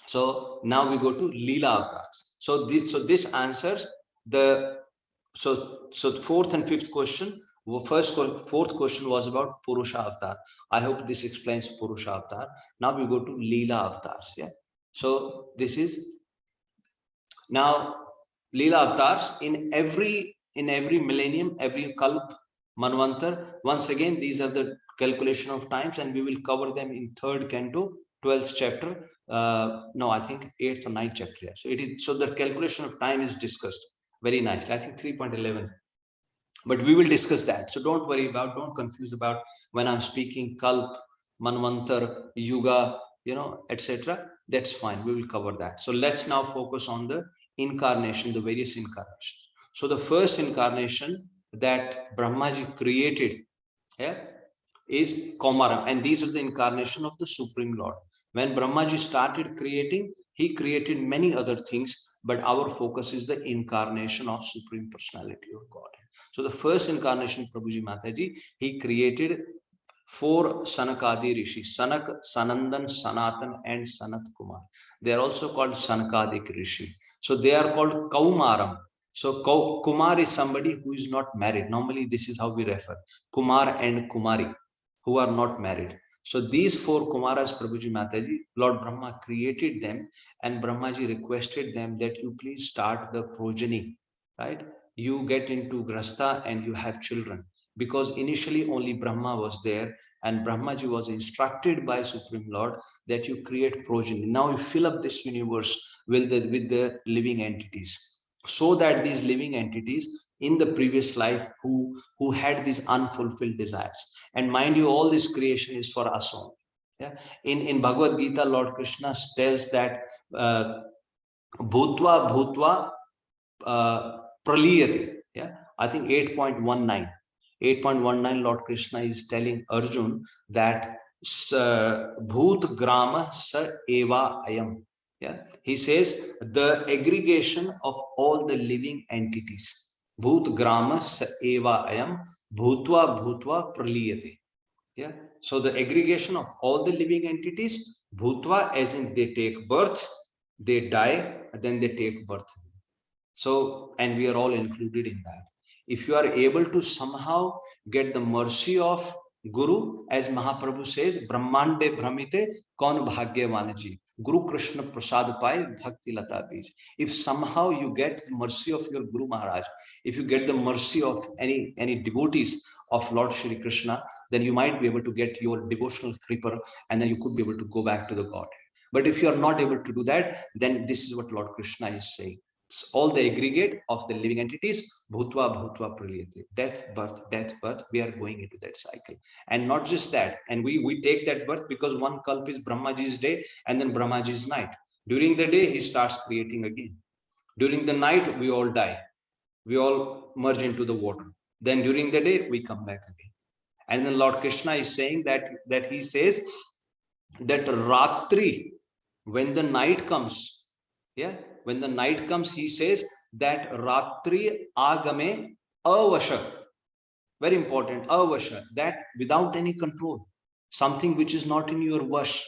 So now we go to Leela avatars. So this answers the so fourth and fifth question. Fourth question was about Purusha avatar. I hope this explains Purusha avatar. Now we go to Leela avatars. Yeah. So this is now Leela avatars in every millennium, every kalp, manvantar. Once again, these are the calculation of times, and we will cover them in third canto, 12th chapter. No, I think 8th or 9th chapter. Yeah. So it is, so the calculation of time is discussed very nicely. I think 3.11. But we will discuss that. So don't worry about, don't confuse about when I'm speaking kalp, manvantar, yuga, etc. That's fine. We will cover that. So let's now focus on the incarnation, the various incarnations. So the first incarnation that Brahmaji created, yeah, is Kaumaram, and these are the incarnation of the Supreme Lord. When Brahmaji started creating, he created many other things, but our focus is the incarnation of Supreme Personality of God. So the first incarnation, Prabhuji Mataji, he created 4 Sanakadi Rishis, Sanak, Sanandan, Sanatan, and Sanat Kumar. They are also called Sanakadik Rishi. So they are called Kaumaram. So Kumar is somebody who is not married. Normally, this is how we refer Kumar and Kumari, who are not married. So these 4 Kumaras, Prabhuji Mataji, Lord Brahma created them, and Brahmaji requested them that you please start the progeny, right? You get into Grasta and you have children, because initially only Brahma was there, and Brahmaji was instructed by Supreme Lord that you create progeny. Now you fill up this universe with the living entities, so that these living entities in the previous life who had these unfulfilled desires, and mind you, all this creation is for us only. Yeah. In Bhagavad Gita, Lord Krishna tells that bhutva bhutva praliyate. Yeah, I think 8.19 Lord Krishna is telling Arjun that bhut grama sa eva ayam. Yeah, he says the aggregation of all the living entities. Bhut grama sa eva ayam bhutva bhutva praliyate. Yeah, so the aggregation of all the living entities, bhutva, as in they take birth, they die, then they take birth. So, and we are all included in that. If you are able to somehow get the mercy of Guru, as Mahaprabhu says, Brahmande Brahmite Kaun Bhagyavanaji, Guru Krishna Prasad Pai Bhakti Lata Bij. If somehow you get the mercy of your Guru Maharaj, if you get the mercy of any devotees of Lord Shri Krishna, then you might be able to get your devotional creeper, and then you could be able to go back to the God. But if you are not able to do that, then this is what Lord Krishna is saying. So all the aggregate of the living entities, bhutva bhutva praliyate, death, birth, we are going into that cycle. And not just that, and we take that birth because one kalp is Brahmaji's day and then Brahmaji's night. During the day, he starts creating again. During the night, we all die. We all merge into the water. Then during the day, we come back again. And then Lord Krishna is saying that he says that Ratri, when the night comes, yeah, when the night comes, he says that Ratri agame avasha. Very important, avasha, that without any control, something which is not in your wash.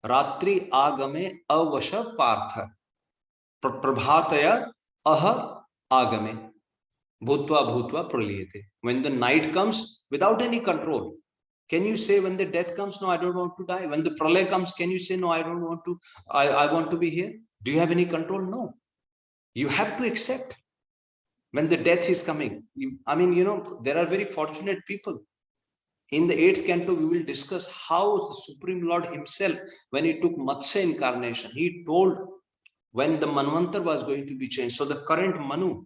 Ratri agame avasha partha. Prabhataya aha agame. Bhutva bhutva praliyate. When the night comes without any control. Can you say when the death comes, no, I don't want to die? When the pralay comes, can you say, no, I don't want to, I want to be here? Do you have any control? No. You have to accept when the death is coming. I mean, there are very fortunate people. In the 8th canto, we will discuss how the Supreme Lord himself, when he took Matsya incarnation, he told when the Manvantar was going to be changed. So the current Manu,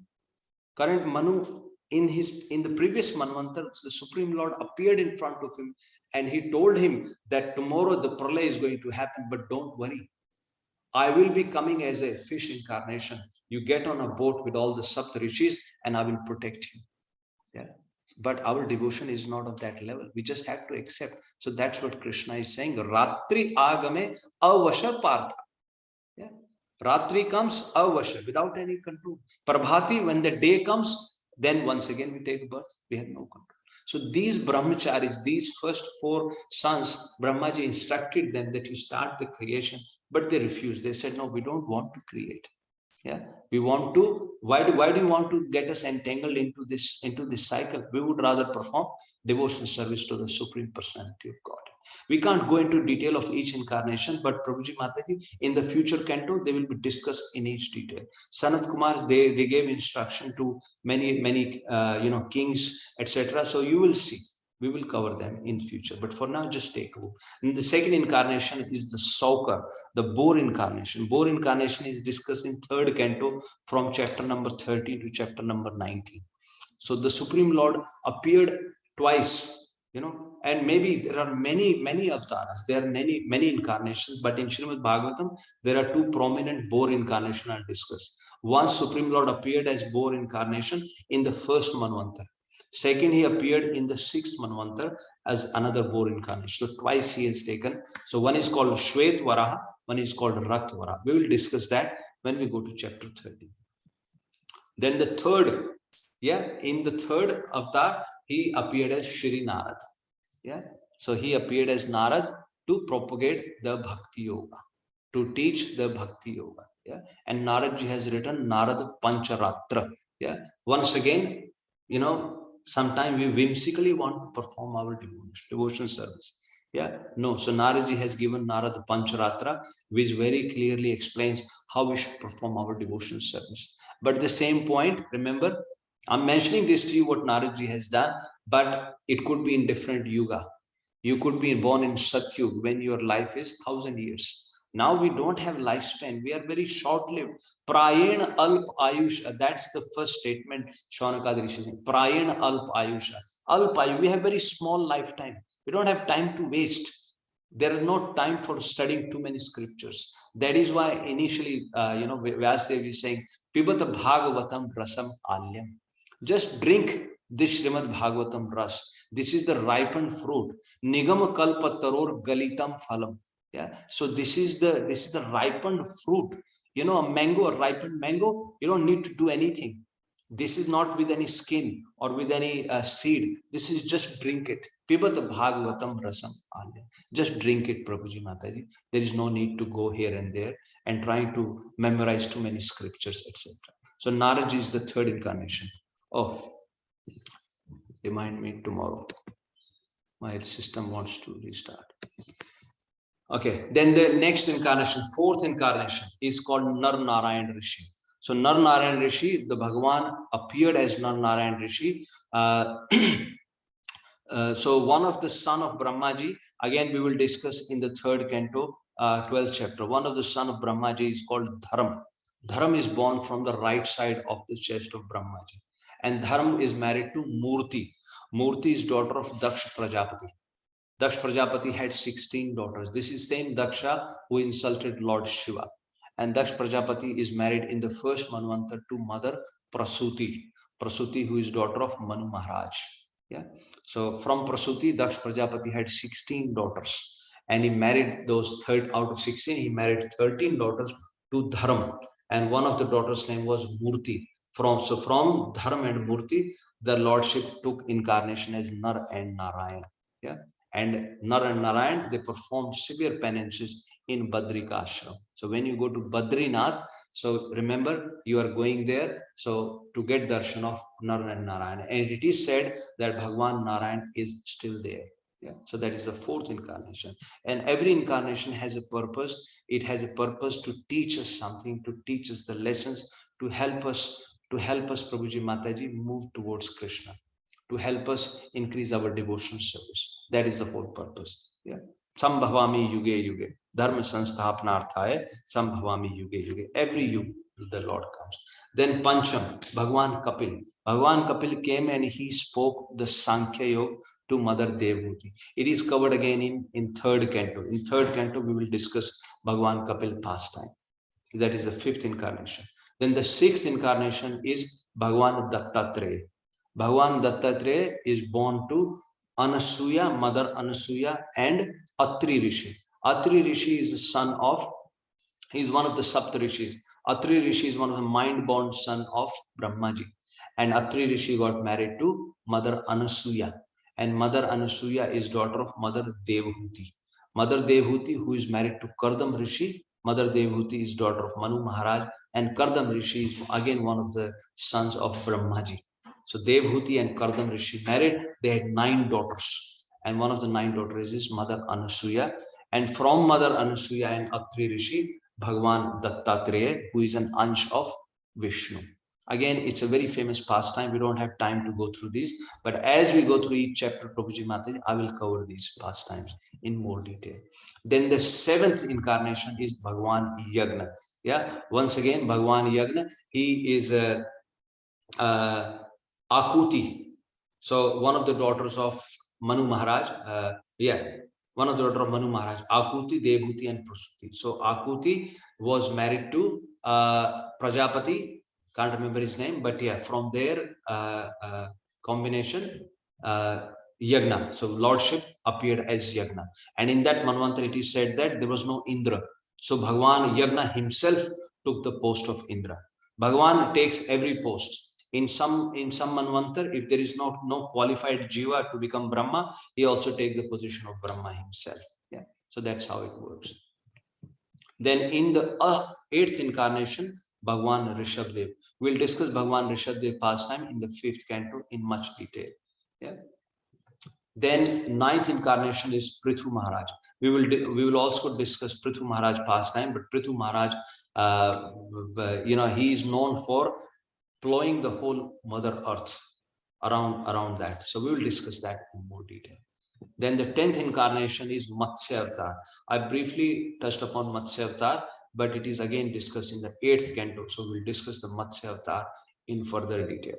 in the previous Manvantar, the Supreme Lord appeared in front of him and he told him that tomorrow the pralay is going to happen, but don't worry. I will be coming as a fish incarnation. You get on a boat with all the Sapt Rishis and I will protect you. Yeah. But our devotion is not of that level. We just have to accept. So that's what Krishna is saying. Ratri agame avasha partha. Yeah. Ratri comes avasha, without any control. Prabhati, when the day comes, then once again we take birth. We have no control. So these brahmacharis, these first 4 sons, Brahmaji instructed them that you start the creation, but they refused. They said, no, we don't want to create. Yeah, we want to. Why do you want to get us entangled into this cycle? We would rather perform devotional service to the Supreme Personality of God. We can't go into detail of each incarnation, but Prabhuji Mataji, in the future canto, they will be discussed in each detail. Sanat Kumar, they gave instruction to many kings, etc. So you will see. We will cover them in future. But for now, just take a look. And the second incarnation is the Saukar, the boar incarnation. Boar incarnation is discussed in 3rd canto from chapter number 30 to chapter number 19. So the Supreme Lord appeared twice, and maybe there are many avatars. There are many incarnations, but in Srimad Bhagavatam, there are 2 prominent boar incarnations are discussed. One, Supreme Lord appeared as boar incarnation in the 1st Manvantara. Second, he appeared in the 6th Manvantara as another boar incarnation. So twice he is taken. So one is called Shwet Varaha, one is called Rakt Varaha. We will discuss that when we go to chapter 30. Then the third, in the 3rd avatar, he appeared as Shri Narad. So he appeared as Narad to propagate the Bhakti Yoga, to teach the Bhakti Yoga. And Naradji has written Narad Pancharatra. Once again, sometimes we whimsically want to perform our devotion service. No. So Naradji has given Narad Pancharatra, which very clearly explains how we should perform our devotion service. But the same point, remember, I'm mentioning this to you what Naradji has done, but it could be in different yuga. You could be born in Satyug when your life is 1,000 years. Now we don't have lifespan. We are very short-lived. Prayen alp ayusha. That's the first statement Shaunaka Rishi is saying. Prayen alp ayusha. Alp ayu. We have very small lifetime. We don't have time to waste. There is no time for studying too many scriptures. That is why initially, Vyasdev is saying, Pibata Bhagavatam rasam alyam. Just drink this Srimad Bhagavatam ras. This is the ripened fruit. Nigam kalpa taror galitam phalam. So this is the ripened fruit. A mango, a ripened mango, you don't need to do anything. This is not with any skin or with any seed. This is just drink it. Pibat Bhagavatam rasam alya. Just drink it, Prabhuji Mataji. There is no need to go here and there and trying to memorize too many scriptures, etc. So Naradji is the 3rd incarnation. Oh, remind me tomorrow. My system wants to restart. Okay, then the next incarnation, 4th incarnation, is called Nar Narayan Rishi. So Nar Narayan Rishi, the Bhagavan appeared as Nar Narayan Rishi. So one of the son of Brahmaji, again we will discuss in the 3rd canto, 12th chapter. One of the son of Brahmaji is called Dharam. Dharam is born from the right side of the chest of Brahmaji. And Dharam is married to Murti. Murti is daughter of Daksha Prajapati. Daksha Prajapati had 16 daughters. This is same Daksha who insulted Lord Shiva. And Daksha Prajapati is married in the 1st Manvantara to mother Prasuti. Prasuti, who is daughter of Manu Maharaj. So from Prasuti, Daksha Prajapati had 16 daughters. And he married those out of 16, he married 13 daughters to Dharam. And one of the daughters' name was Murti. From Dharam and Murti, the lordship took incarnation as Nar and Narayan. And Nar and Narayan, they performed severe penances in Badrika Ashram. So when you go to Badrinath, so remember you are going there, so to get darshan of Nar and Narayan. And it is said that Bhagwan Narayan is still there. So that is the 4th incarnation. And every incarnation has a purpose. It has a purpose to teach us something, to teach us the lessons, to help us, Prabhuji Mataji, move towards Krishna, to help us increase our devotional service. That is the whole purpose. Sambhavami yuge yuge. Dharma sansthapanarthaya sambhavami yuge yuge. Every yuga the Lord comes. Then Pancham, Bhagwan Kapil. Bhagwan Kapil came and he spoke the Sankhya Yoga to Mother Devhuti. It is covered again in 3rd canto. In 3rd canto, we will discuss Bhagwan Kapil pastime. That is the 5th incarnation. Then the 6th incarnation is Bhagwan Dattatreya. Bhagwan Dattatreya is born to Anasuya, Mother Anasuya, and Atri Rishi. Atri Rishi is the son of, he is one of the Sapta Rishis. Atri Rishi is one of the mind-born son of Brahmaji. And Atri Rishi got married to Mother Anasuya. And Mother Anasuya is daughter of Mother Devhuti. Mother Devhuti, who is married to Kardam Rishi. Mother Devhuti is daughter of Manu Maharaj. And Kardam Rishi is again one of the sons of Brahmaji. So Devhuti and Kardam Rishi married. They had 9 daughters. And one of the 9 daughters is Mother Anasuya. And from Mother Anasuya and Atri Rishi, Bhagwan Dattatreya, who is an ansh of Vishnu. Again, it's a very famous pastime. We don't have time to go through these, but as we go through each chapter, Prabhuji Mataji, I will cover these pastimes in more detail. Then the 7th incarnation is Bhagwan Yagna. Yeah, once again, Bhagwan Yagna, he is Akuti. So one of the daughters of Manu Maharaj, one of the daughters of Manu Maharaj, Akuti, Devhuti, and Prasuti. So Akuti was married to Prajapati, can't remember his name, but yeah, from their combination, Yagna. So Lordship appeared as Yagna. And in that Manvantara, it is said that there was no Indra. So Bhagwan Yagna himself took the post of Indra. Bhagwan takes every post. In some Manvantar, if there is no qualified Jiva to become Brahma, he also takes the position of Brahma himself. Yeah. So that's how it works. Then in the 8th incarnation, Bhagwan Rishabdev. We'll discuss Bhagwan Rishabdev pastime in the 5th canto in much detail. Yeah. Then 9th incarnation is Prithu Maharaj. We will also discuss Prithu Maharaj pastime, but Prithu Maharaj, he is known for plowing the whole Mother Earth around that. So we will discuss that in more detail. Then the 10th incarnation is Matsya Avatar. I briefly touched upon Matsya Avatar, but it is again discussed in the 8th canto. So we'll discuss the Matsya Avatar in further detail.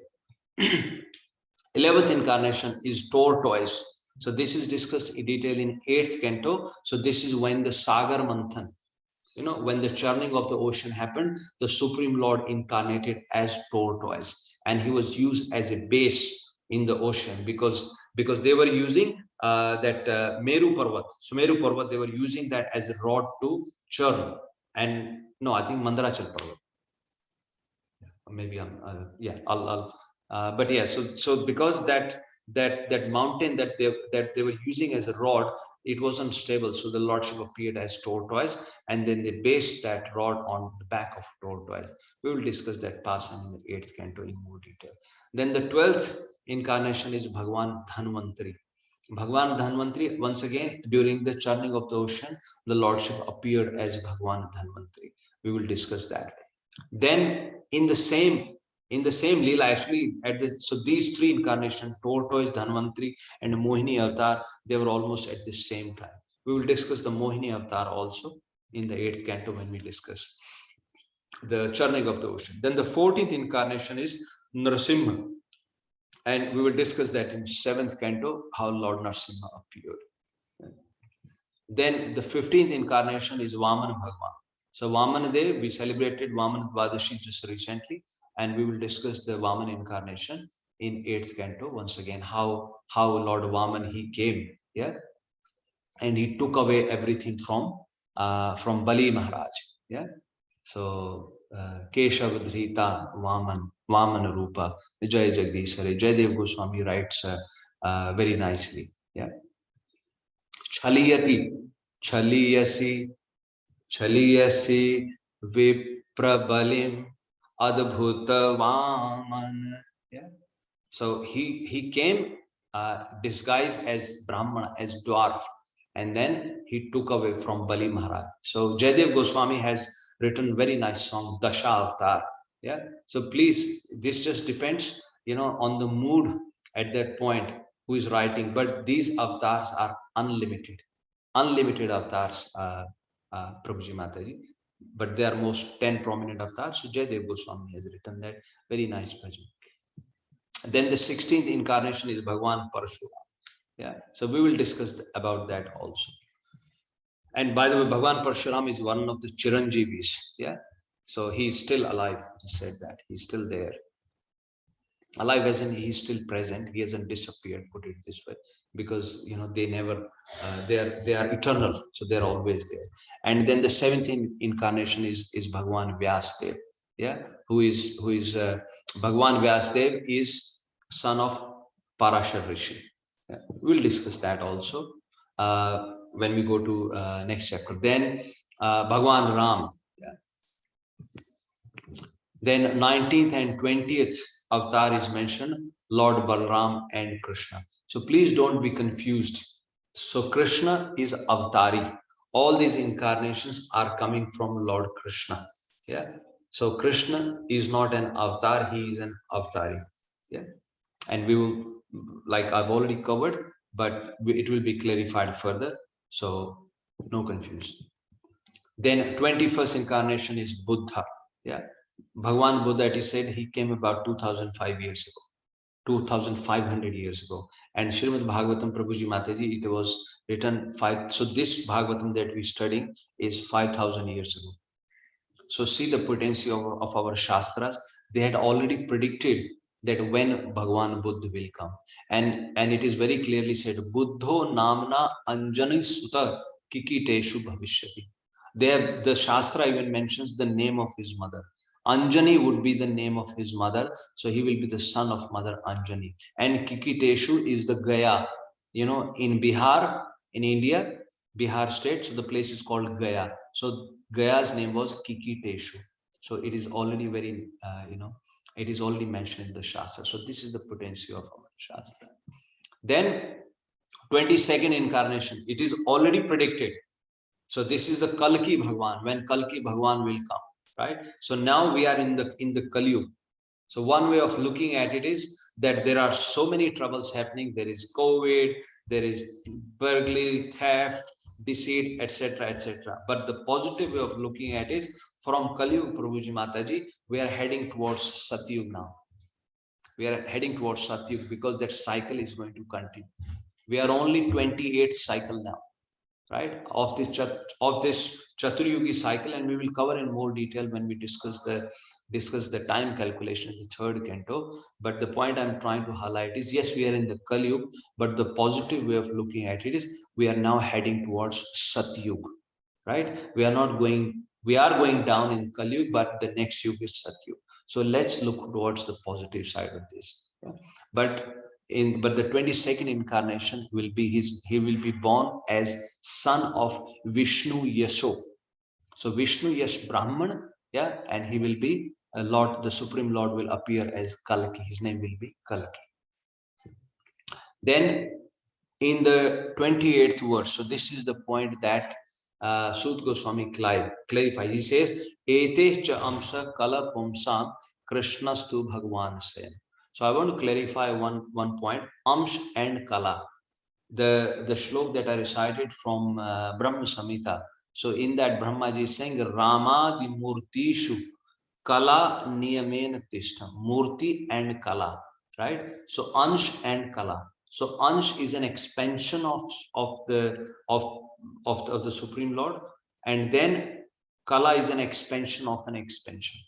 11th incarnation is tortoise. So this is discussed in detail in 8th canto. So this is when the Sagar Manthan, when the churning of the ocean happened, the Supreme Lord incarnated as tortoise, and he was used as a base in the ocean because they were using that Meru Parvat. So Meru Parvat, they were using that as a rod to churn. And no, I think Mandarachal Parvat. Maybe but yeah. So because that mountain that they were using as a rod, it wasn't stable, so the Lordship appeared as tortoise, and then they based that rod on the back of tortoise. We will discuss that passage in the 8th canto in more detail. Then the 12th incarnation is Bhagwan Dhanvantari. Bhagwan Dhanvantari, once again, during the churning of the ocean, the Lordship appeared as Bhagwan Dhanvantari. We will discuss that. Then in the same Leela, actually, so these 3 incarnations, tortoise, Dhanvantari, and Mohini Avatar, they were almost at the same time. We will discuss the Mohini Avatar also in the 8th canto when we discuss the churning of the ocean. Then the 14th incarnation is Narasimha, and we will discuss that in 7th canto, how Lord Narasimha appeared. Then the 15th incarnation is Vamana Bhagwan. So Vamana Dev, we celebrated Vamana Dvadashi just recently, and we will discuss the Vamana incarnation in 8th canto once again, how Lord Vaman, he came, yeah, and he took away everything from Bali Maharaj, yeah. So Keshavadhrita Vaman Rupa, Jai Jagdishare, Jaydev Goswami writes very nicely, yeah. Chaliyati, Chaliyasi Viprabalim Adbhuta Vaman. Yeah. So he came disguised as Brahmana, as dwarf, and then he took away from Bali Maharaj. So Jaydev Goswami has written very nice song, Dasha Avatar. Yeah. So please, this just depends, on the mood at that point who is writing. But these avatars are unlimited avatars, Prabhuji Mataji. But there are most 10 prominent avatars. So Jaydev Goswami has written that very nice bhajan. Then the 16th incarnation is Bhagwan Parashuram. Yeah, so we will discuss about that also. And by the way, Bhagwan Parashuram is one of the Chiranjeevis. Yeah, so he's still alive. Just said that he's still there. alive as in he's still present, he hasn't disappeared, put it this way, because they never they are eternal, so they're always there. And then the seventh incarnation is Bhagwan Vyasdev, yeah, who is Bhagwan Vyasdev is son of Parashar Rishi. Yeah. We'll discuss that also when we go to next chapter. Then Bhagwan Ram, yeah. Then 19th and 20th avatar is mentioned, Lord Balram and Krishna. So please don't be confused. So Krishna is avatari. All these incarnations are coming from Lord Krishna. Yeah. So Krishna is not an avatar, he is an avatari. Yeah. And we will, like I've already covered, but it will be clarified further. So no confusion. Then 21st incarnation is Buddha. Yeah. Bhagwan Buddha, it is said he came about 2005 years ago, 2500 years ago. And Srimad Bhagavatam Prabhuji Mataji, it was written so this Bhagavatam that we study is 5000 years ago. So see the potency of our Shastras. They had already predicted that when Bhagwan Buddha will come. And it is very clearly said, Buddho namna anjani suta kikiteshu bhavishyati. There, the Shastra even mentions the name of his mother. Anjani would be the name of his mother. So he will be the son of Mother Anjani. And Kikiteshu is the Gaya, in Bihar, in India, Bihar state. So the place is called Gaya. So Gaya's name was Kikiteshu. So it is already very, it is already mentioned in the Shastra. So this is the potency of our Shastra. Then 22nd incarnation, it is already predicted. So this is the Kalki Bhagwan, when Kalki Bhagwan will come, right? So now we are in the Kali Yuga. So one way of looking at it is that there are so many troubles happening. There is COVID, there is burglary, theft, deceit, etc., etc. But the positive way of looking at it is from Kali Yuga, Prabhuji Mataji, we are heading towards Satyug now. We are heading towards Satyug because that cycle is going to continue. We are only 28th cycle now, right, of this Chaturyugi cycle, and we will cover in more detail when we discuss the time calculation in the third canto. But the point I'm trying to highlight is, yes, we are in the Kali Yuga, but the positive way of looking at it is we are now heading towards Satyug, right? We are going down in Kali Yuga, but the next Yuga is Satyug. So let's look towards the positive side of this. Yeah? But the 22nd incarnation will be he will be born as son of Vishnu Yasho. So Vishnu Yash Brahman, yeah, and he will be a Lord, the Supreme Lord will appear as Kalki. His name will be Kalki. Then in the 28th verse, so this is the point that Sut Goswami clarifies. He says, Ete cha amsa kala pumsam Krishnastu Bhagwan Sen. So I want to clarify one point, Amsh and Kala. The shlok that I recited from Brahma Samhita. So in that Brahmaji is saying, Rama di Murtishu Kala Niyamen Tishtam. Murti and Kala, right? So Ansh and Kala. So Ansh is an expansion of the Supreme Lord, and then Kala is an expansion of an expansion,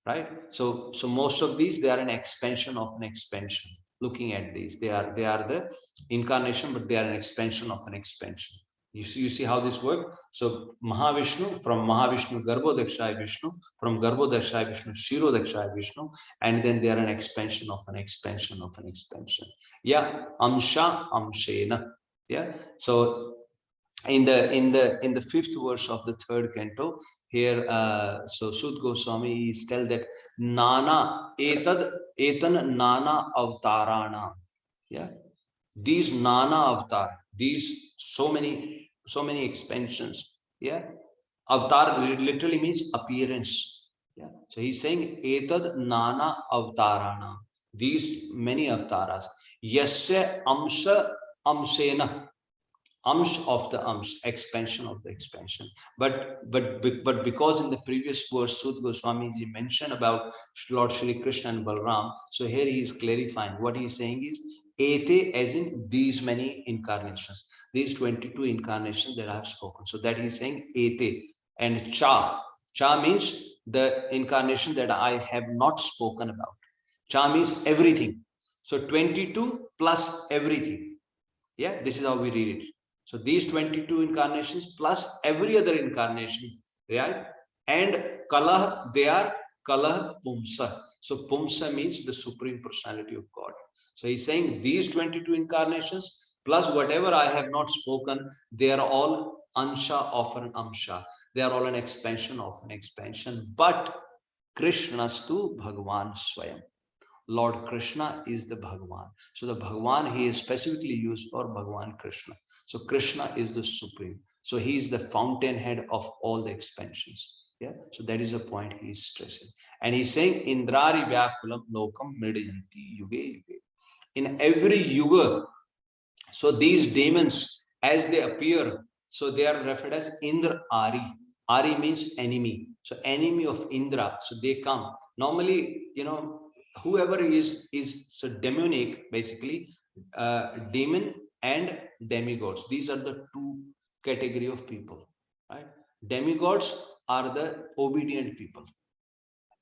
right? So most of these, they are an expansion of an expansion. Looking at these, they are the incarnation, but they are an expansion of an expansion. You see how this works. So Mahavishnu, from Mahavishnu Garbhodakshaya Vishnu, from Garbhodakshaya Vishnu Shirodakshaya Vishnu, and then they are an expansion of an expansion of an expansion. Yeah, Amsha Amshena. Yeah. So in the fifth verse of the third canto, here so Sut Goswami is tell that Nana etan Nana avatarana. Yeah, these Nana avatar, these so many expansions. Yeah, avatar literally means appearance. Yeah, so he's saying etad Nana avatarana, these many avatars. Yasya amsha amsena, amsh of the amsh, expansion of the expansion. But because in the previous verse Sut Goswami ji mentioned about Lord Shri Krishna and Balram, so here he is clarifying. What he is saying is ete, as in these many incarnations, these 22 incarnations that I have spoken. So that he is saying ete. And cha means the incarnation that I have not spoken about. Cha means everything. So 22 plus everything. Yeah, this is how we read it. So these 22 incarnations plus every other incarnation, right? And Kalah, they are Kalah Pumsa. So Pumsa means the Supreme Personality of God. So he's saying these 22 incarnations plus whatever I have not spoken, they are all Ansha of an Amsha. They are all an expansion of an expansion. But Krishnastu Bhagavan Swayam. Lord Krishna is the Bhagavan. So the Bhagavan, he is specifically used for Bhagavan Krishna. So Krishna is the supreme. So he is the fountainhead of all the expansions. Yeah. So that is the point he is stressing. And he's saying, Indrari Vyakulam Lokam Mridayanti Yuge Yuge. In every yuga, so these demons, as they appear, so they are referred as Indra Ari. Ari means enemy. So enemy of Indra. So they come. Normally, whoever is so demonic, basically demon and demigods. These are the two category of people, right? Demigods are the obedient people,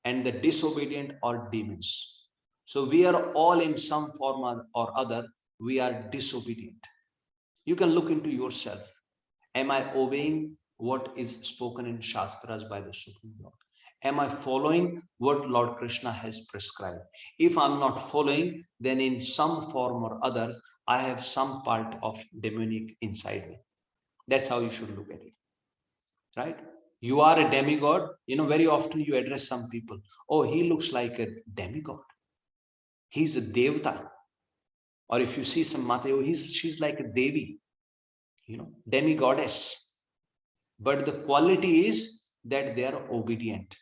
and the disobedient are demons. So we are all in some form or other, we are disobedient. You can look into yourself. Am I obeying what is spoken in Shastras by the Supreme Lord? Am I following what Lord Krishna has prescribed? If I'm not following, then in some form or other, I have some part of demonic inside me. That's how you should look at it, right? You are a demigod. Very often you address some people. Oh, he looks like a demigod. He's a devta. Or if you see some Mata, oh, she's like a Devi, demigoddess. But the quality is that they are obedient.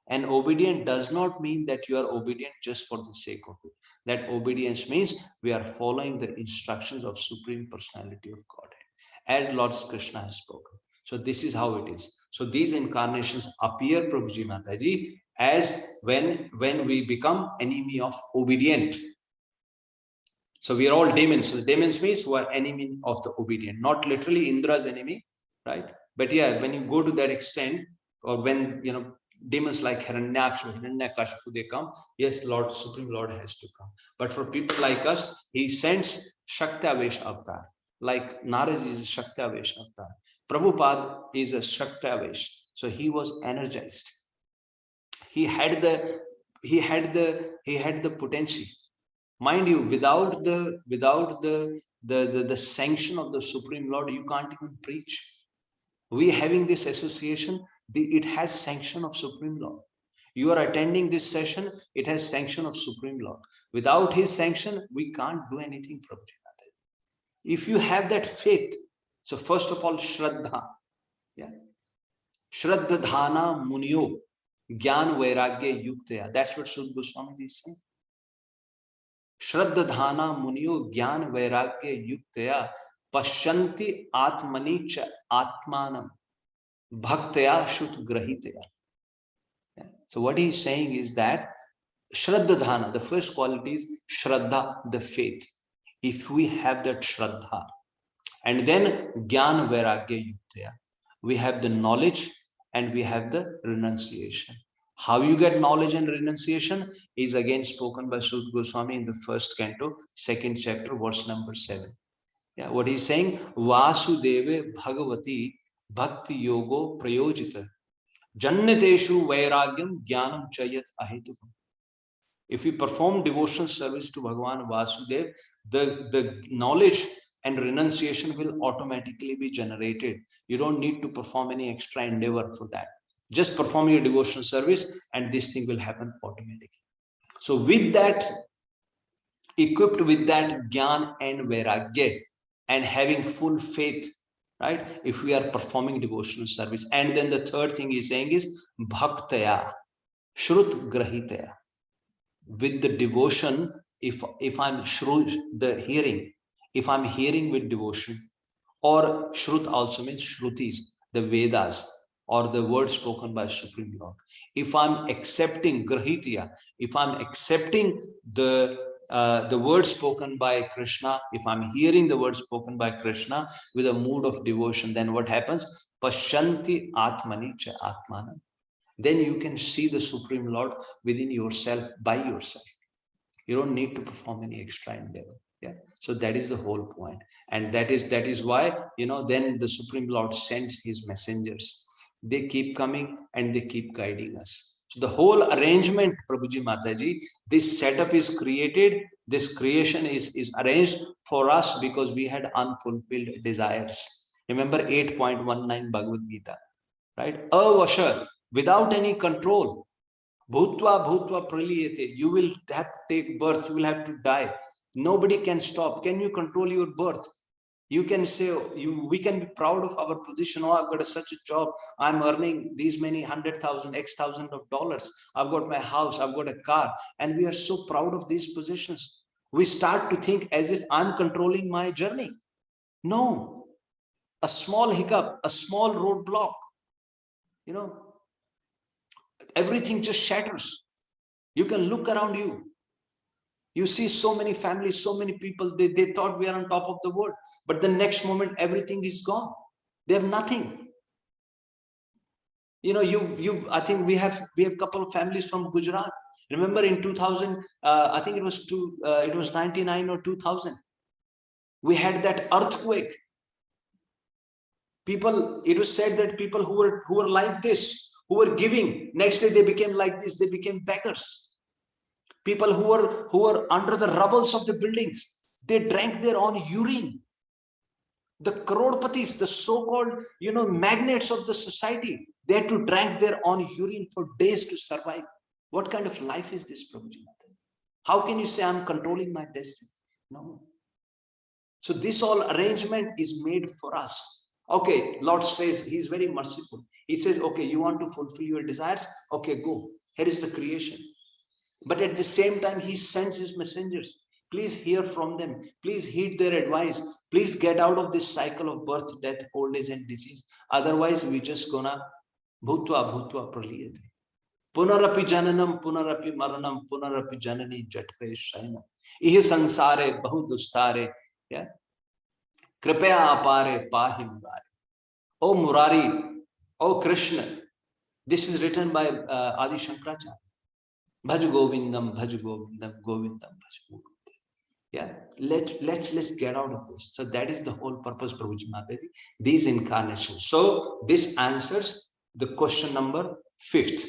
And obedient does not mean that you are obedient just for the sake of it. That obedience means we are following the instructions of Supreme Personality of Godhead, as Lord Krishna has spoken. So this is how it is. So these incarnations appear, Prabhuji Mataji, as when we become enemy of obedient. So we are all demons. So the demons means who are enemy of the obedient, not literally Indra's enemy, right? But yeah, when you go to that extent, or when demons like Hiranyaksha, Hiranyakashipu, they come, yes, Lord, Supreme Lord has to come. But for people like us, he sends Shaktavesh avatar. Like Narad is a Shaktavesh avatar. Prabhupada is a Shaktavesh. So he was energized. He had the potential. Mind you, without the sanction of the Supreme Lord, you can't even preach. We having this association, it has sanction of Supreme Lord. You are attending this session, it has sanction of Supreme Lord. Without his sanction, we can't do anything, Prabhuji. If you have that faith, so first of all, Shraddha. Yeah. Shraddha Dhana Munyo Gyan Vairagya Yuktaya. That's what Sud Goswami is saying. Shraddha Dhana Munyo Gyan Vairagya Yuktaya Pashanti Atmani Cha Atmanam Bhaktaya Shut Grahitaya. So what he's saying is that Shraddha Dhana, the first quality is Shraddha, the faith. If we have that Shraddha, and then Gyan Vairagya Yuktaya, we have the knowledge and we have the renunciation. How you get knowledge and renunciation is again spoken by Sud Goswami in the first canto, second chapter, verse number 7. Yeah, what he's saying, Vasudeve Bhagavati Bhakti Yogo Prayojita Jannateshu Vairagyam Jnanam Chayat Ahetukam. If we perform devotional service to Bhagavan Vasudev, the knowledge and renunciation will automatically be generated. You don't need to perform any extra endeavor for that. Just perform your devotional service and this thing will happen automatically. So with that, equipped with that Gyan and Vairagya and having full faith, right? If we are performing devotional service. And then the third thing he's saying is Bhaktaya, Shrut Grahitaya. With the devotion, if I'm Shrut, the hearing, if I'm hearing with devotion, or Shrut also means Shrutis, the Vedas, or the words spoken by Supreme Lord. If I'm accepting Grahitya, if I'm accepting the words spoken by Krishna, if I'm hearing the words spoken by Krishna with a mood of devotion, then what happens? Pashanti Atmani Cha Atmanam. Then you can see the Supreme Lord within yourself, by yourself. You don't need to perform any extra endeavor. Yeah. So that is the whole point. And that is why, then the Supreme Lord sends his messengers. They keep coming and they keep guiding us. So the whole arrangement, Prabhuji Mataji, this setup is created, this creation is arranged for us because we had unfulfilled desires. Remember 8.19 Bhagavad Gita, right? Avasha, without any control. Bhutva bhutva praliyate. You will have to take birth, you will have to die. Nobody can stop. Can you control your birth? You can say, we can be proud of our position. Oh, I've got such a job. I'm earning these many 100,000, X thousand of dollars. I've got my house, I've got a car. And we are so proud of these positions. We start to think as if I'm controlling my journey. No, a small hiccup, a small roadblock, everything just shatters. You can look around you. You see so many families, so many people, they thought we are on top of the world, but the next moment, everything is gone. They have nothing. I think we have a couple of families from Gujarat. Remember in 2000, I think it was 99 or 2000. We had that earthquake. People, it was said that people who were like this, who were giving, next day they became like this, they became beggars. People who were under the rubbles of the buildings, they drank their own urine. The crorpatis, the so-called magnates of the society, they had to drink their own urine for days to survive. What kind of life is this, Prabhuji? How can you say I'm controlling my destiny? No. So this whole arrangement is made for us. Okay, Lord says he's very merciful. He says, okay, you want to fulfill your desires? Okay, go. Here is the creation. But at the same time, he sends his messengers. Please hear from them. Please heed their advice. Please get out of this cycle of birth, death, old age, and disease. Otherwise, we're just gonna bhutva bhutva praliyate. Punarapi jananam, punarapi maranam, punarapi janani jatre shainam. Ihi sansare bahu dustare. Yeah. Kripaya apare pahi murari. Oh Murari, oh Krishna. This is written by Adi Shankaracharya. Bhaj Govindam, Bhaj Govindam, Govindam, Bhaj Govindam. Yeah, let's get out of this. So that is the whole purpose, Prabhuji Mataji, these incarnations. So this answers the question number 5th.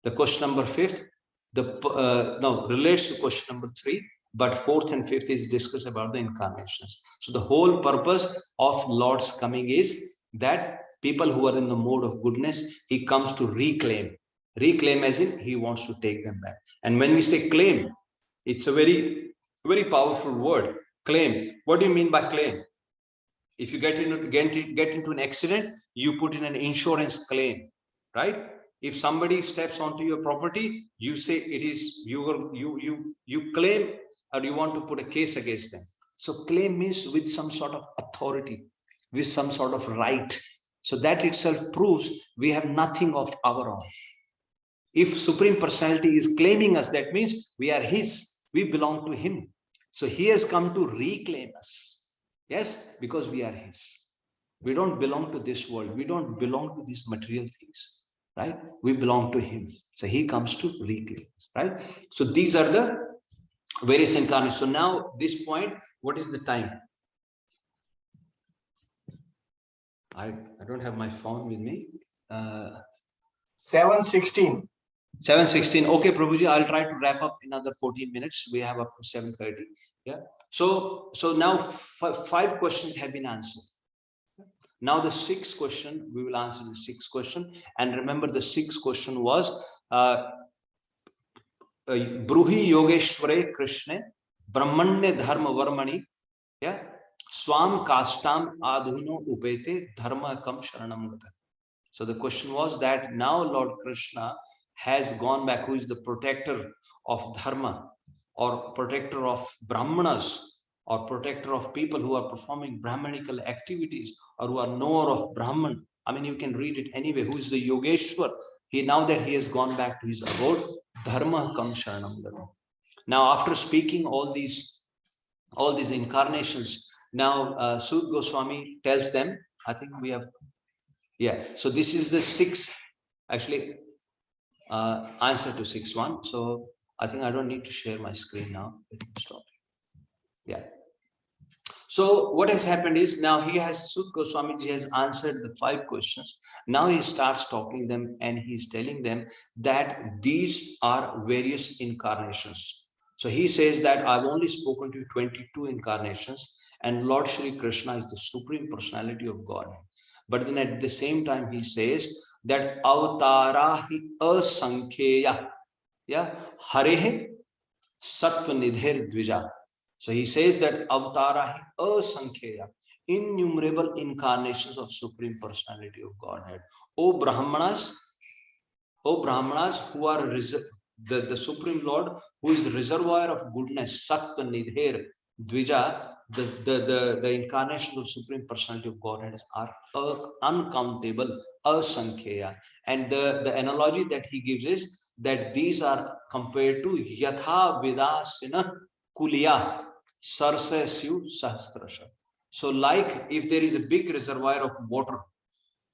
The question number 5th, relates to question number 3, but 4th and 5th is discussed about the incarnations. So the whole purpose of Lord's coming is that people who are in the mode of goodness, he comes to reclaim. Reclaim as in he wants to take them back. And when we say claim, it's a very, very powerful word. Claim. What do you mean by claim? If you get into an accident, you put in an insurance claim, right? If somebody steps onto your property, you say it is you claim, or you want to put a case against them. So claim means with some sort of authority, with some sort of right. So that itself proves we have nothing of our own. If Supreme Personality is claiming us, that means we are his, we belong to him. So he has come to reclaim us. Yes, because we are his. We don't belong to this world. We don't belong to these material things, right? We belong to him. So he comes to reclaim us, right? So these are the various incarnations. So now this point, what is the time? I don't have my phone with me. 7:16. 7:16. Okay, Prabhuji, I'll try to wrap up in another 14 minutes. We have up to 7:30. Yeah. So now 5 questions have been answered. Now the 6th question, we will answer the 6th question. And remember, the 6th question was Bruhi Yogeshware Krishna Brahmanya Dharma Varmani. Yeah. Swam Kastam Adhuno Upete Dharma Kam Sharanam Gata. So the question was that now Lord Krishna has gone back, who is the protector of dharma, or protector of brahmanas, or protector of people who are performing brahmanical activities, or who are knower of Brahman. I mean, you can read it anyway. Who is the Yogeshwar? Now that he has gone back to his abode, dharma kam sharanam gata. Now, after speaking all these incarnations, now Sud Goswami tells them, I think we have, yeah. So this is the 6th, actually, answer to 6.1. So I think I don't need to share my screen now. Let me stop. Yeah. So what has happened is now he has Sud Goswamiji has answered the 5 questions. Now he starts talking them and he's telling them that these are various incarnations. So he says that I've only spoken to you 22 incarnations, and Lord Shri Krishna is the supreme personality of God. But then at the same time he says that avatara hi asankheya, yeah, hare sattva nidher dvija. So he says that avatara asankheya, innumerable incarnations of supreme personality of Godhead. O Brahmanas, who are the Supreme Lord, who is the reservoir of goodness, Sattva Nidher Dvija, the incarnations of Supreme Personality of Godhead are uncountable, asankheya. And the analogy that he gives is that these are compared to Yatha Vidasina Kuliya Sarsasyu Sahasrasha. So like if there is a big reservoir of water,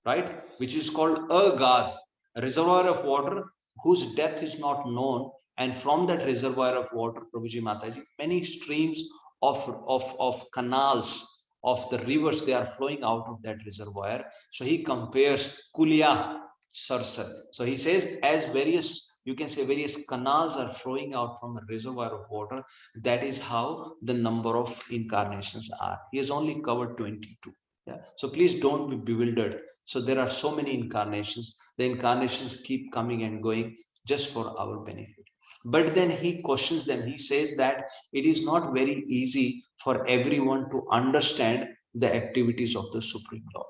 right, which is called a God, a reservoir of water whose depth is not known, and from that reservoir of water, Prabhuji Mataji, many streams of canals of the rivers, they are flowing out of that reservoir. So he compares Kulia Sarsa. So he says as various, you can say various canals are flowing out from a reservoir of water, that is how the number of incarnations are. He has only covered 22. Yeah. So please don't be bewildered. So there are so many incarnations. The incarnations keep coming and going just for our benefit. But then he questions them. He says that it is not very easy for everyone to understand the activities of the Supreme Lord.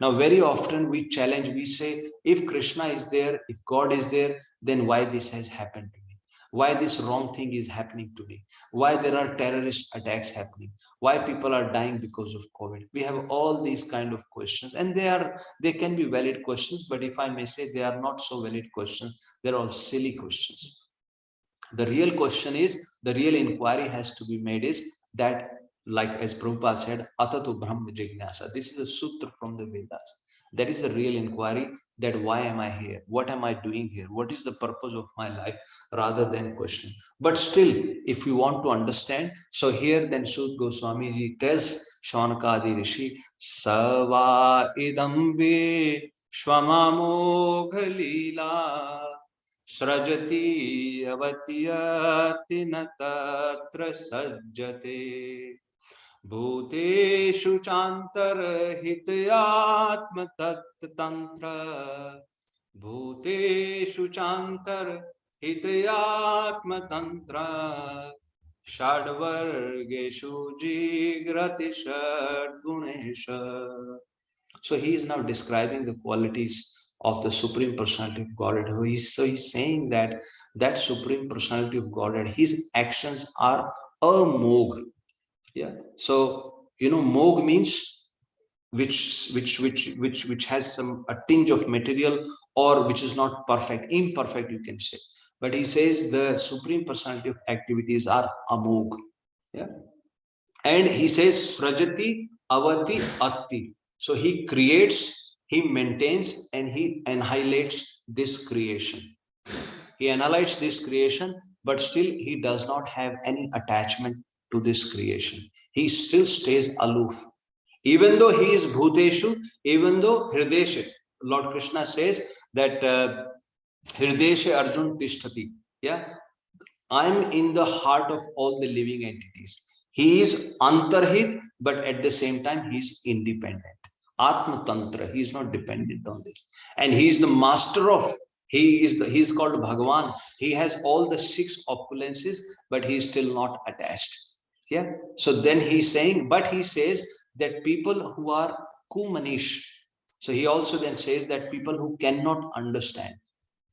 Now, very often we challenge, we say, if Krishna is there, if God is there, then why this has happened to me? Why this wrong thing is happening to me? Why there are terrorist attacks happening? Why people are dying because of COVID? We have all these kind of questions, and they can be valid questions, but if I may say, they are not so valid questions. They're all silly questions. The real question is, the real inquiry has to be made is that, like as Prabhupada said, Atato Brahma Jignasa. This is a sutra from the Vedas. That is the real inquiry, that why am I here? What am I doing here? What is the purpose of my life, rather than questioning. But still, if we want to understand, so here then Sud Goswamiji tells Shaunakadi Rishi, Sava idam ve Shvamamogha Leela Srajati avatiyati na tatra sajjate Bhuteshu chantar hityatma tantra Bhuteshu chantar hityatma tantra Shadvargeshu jigrati shadgunesha. So he is now describing the qualities of the Supreme Personality of Godhead. So he's saying that that Supreme Personality of Godhead, his actions are amog. Yeah. So mog means which has a tinge of material, or which is not perfect, imperfect, you can say. But he says the Supreme Personality of activities are amog. Yeah. And he says Srajati Avati Atti. So he creates, he maintains, and he annihilates this creation. He annihilates this creation, but still he does not have any attachment to this creation. He still stays aloof. Even though he is Bhuteshu, even though Hridesha, Lord Krishna says that Hridesha Arjun Tishtati. Yeah, I'm in the heart of all the living entities. He is antarhit, but at the same time, he is independent. Atma Tantra, he is not dependent on this. And he is the master of, he is called Bhagavan. He has all the 6 opulences, but he is still not attached. Yeah. So then he's saying, but he says that people who are kumanish. So he also then says that people who cannot understand,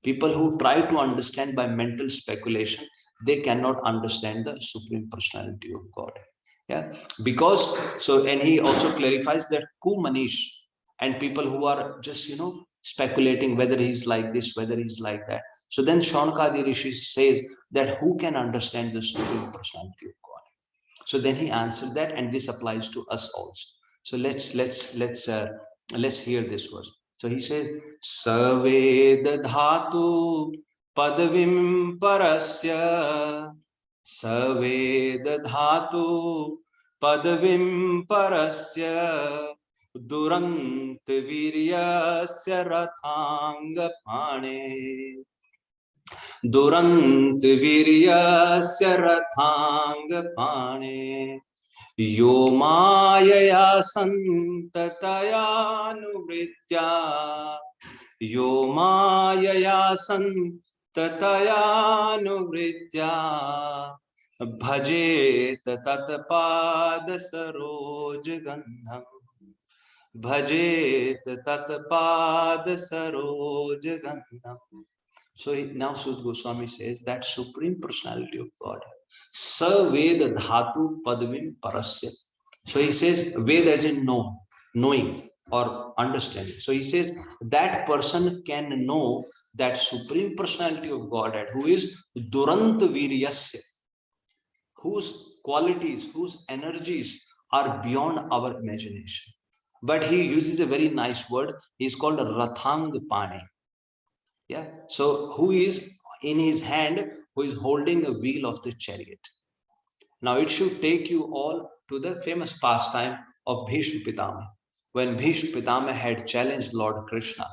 people who try to understand by mental speculation, they cannot understand the Supreme Personality of God. Yeah, because so, and he also clarifies that kumanish, and people who are just speculating whether he's like this, whether he's like that. So then Shaunakadi Rishi says that who can understand the Supreme Personality of God? So then he answered that, and this applies to us also. So let's hear this verse. So he says, Saved dhatu padavim parasya saved dhatu padavim parasya durant viryasya rathang pane durant viryasya rathang pane yo maya santatayānuvritya yo maya santatayānuvritya bhajet tatpad saroj gandham bhajet tatpad saroj gandham. So now Sud Goswami says that Supreme Personality of God, Sa Veda Dhatu Padvim Parasya. So he says Ved as in know, knowing or understanding. So he says that person can know that Supreme Personality of Godhead, who is Durant Viryasya, whose qualities, whose energies are beyond our imagination. But he uses a very nice word. He's called Rathang Pane. Yeah. So who is in his hand, who is holding a wheel of the chariot. Now it should take you all to the famous pastime of Bhishma Pitama. When Bhishma Pitama had challenged Lord Krishna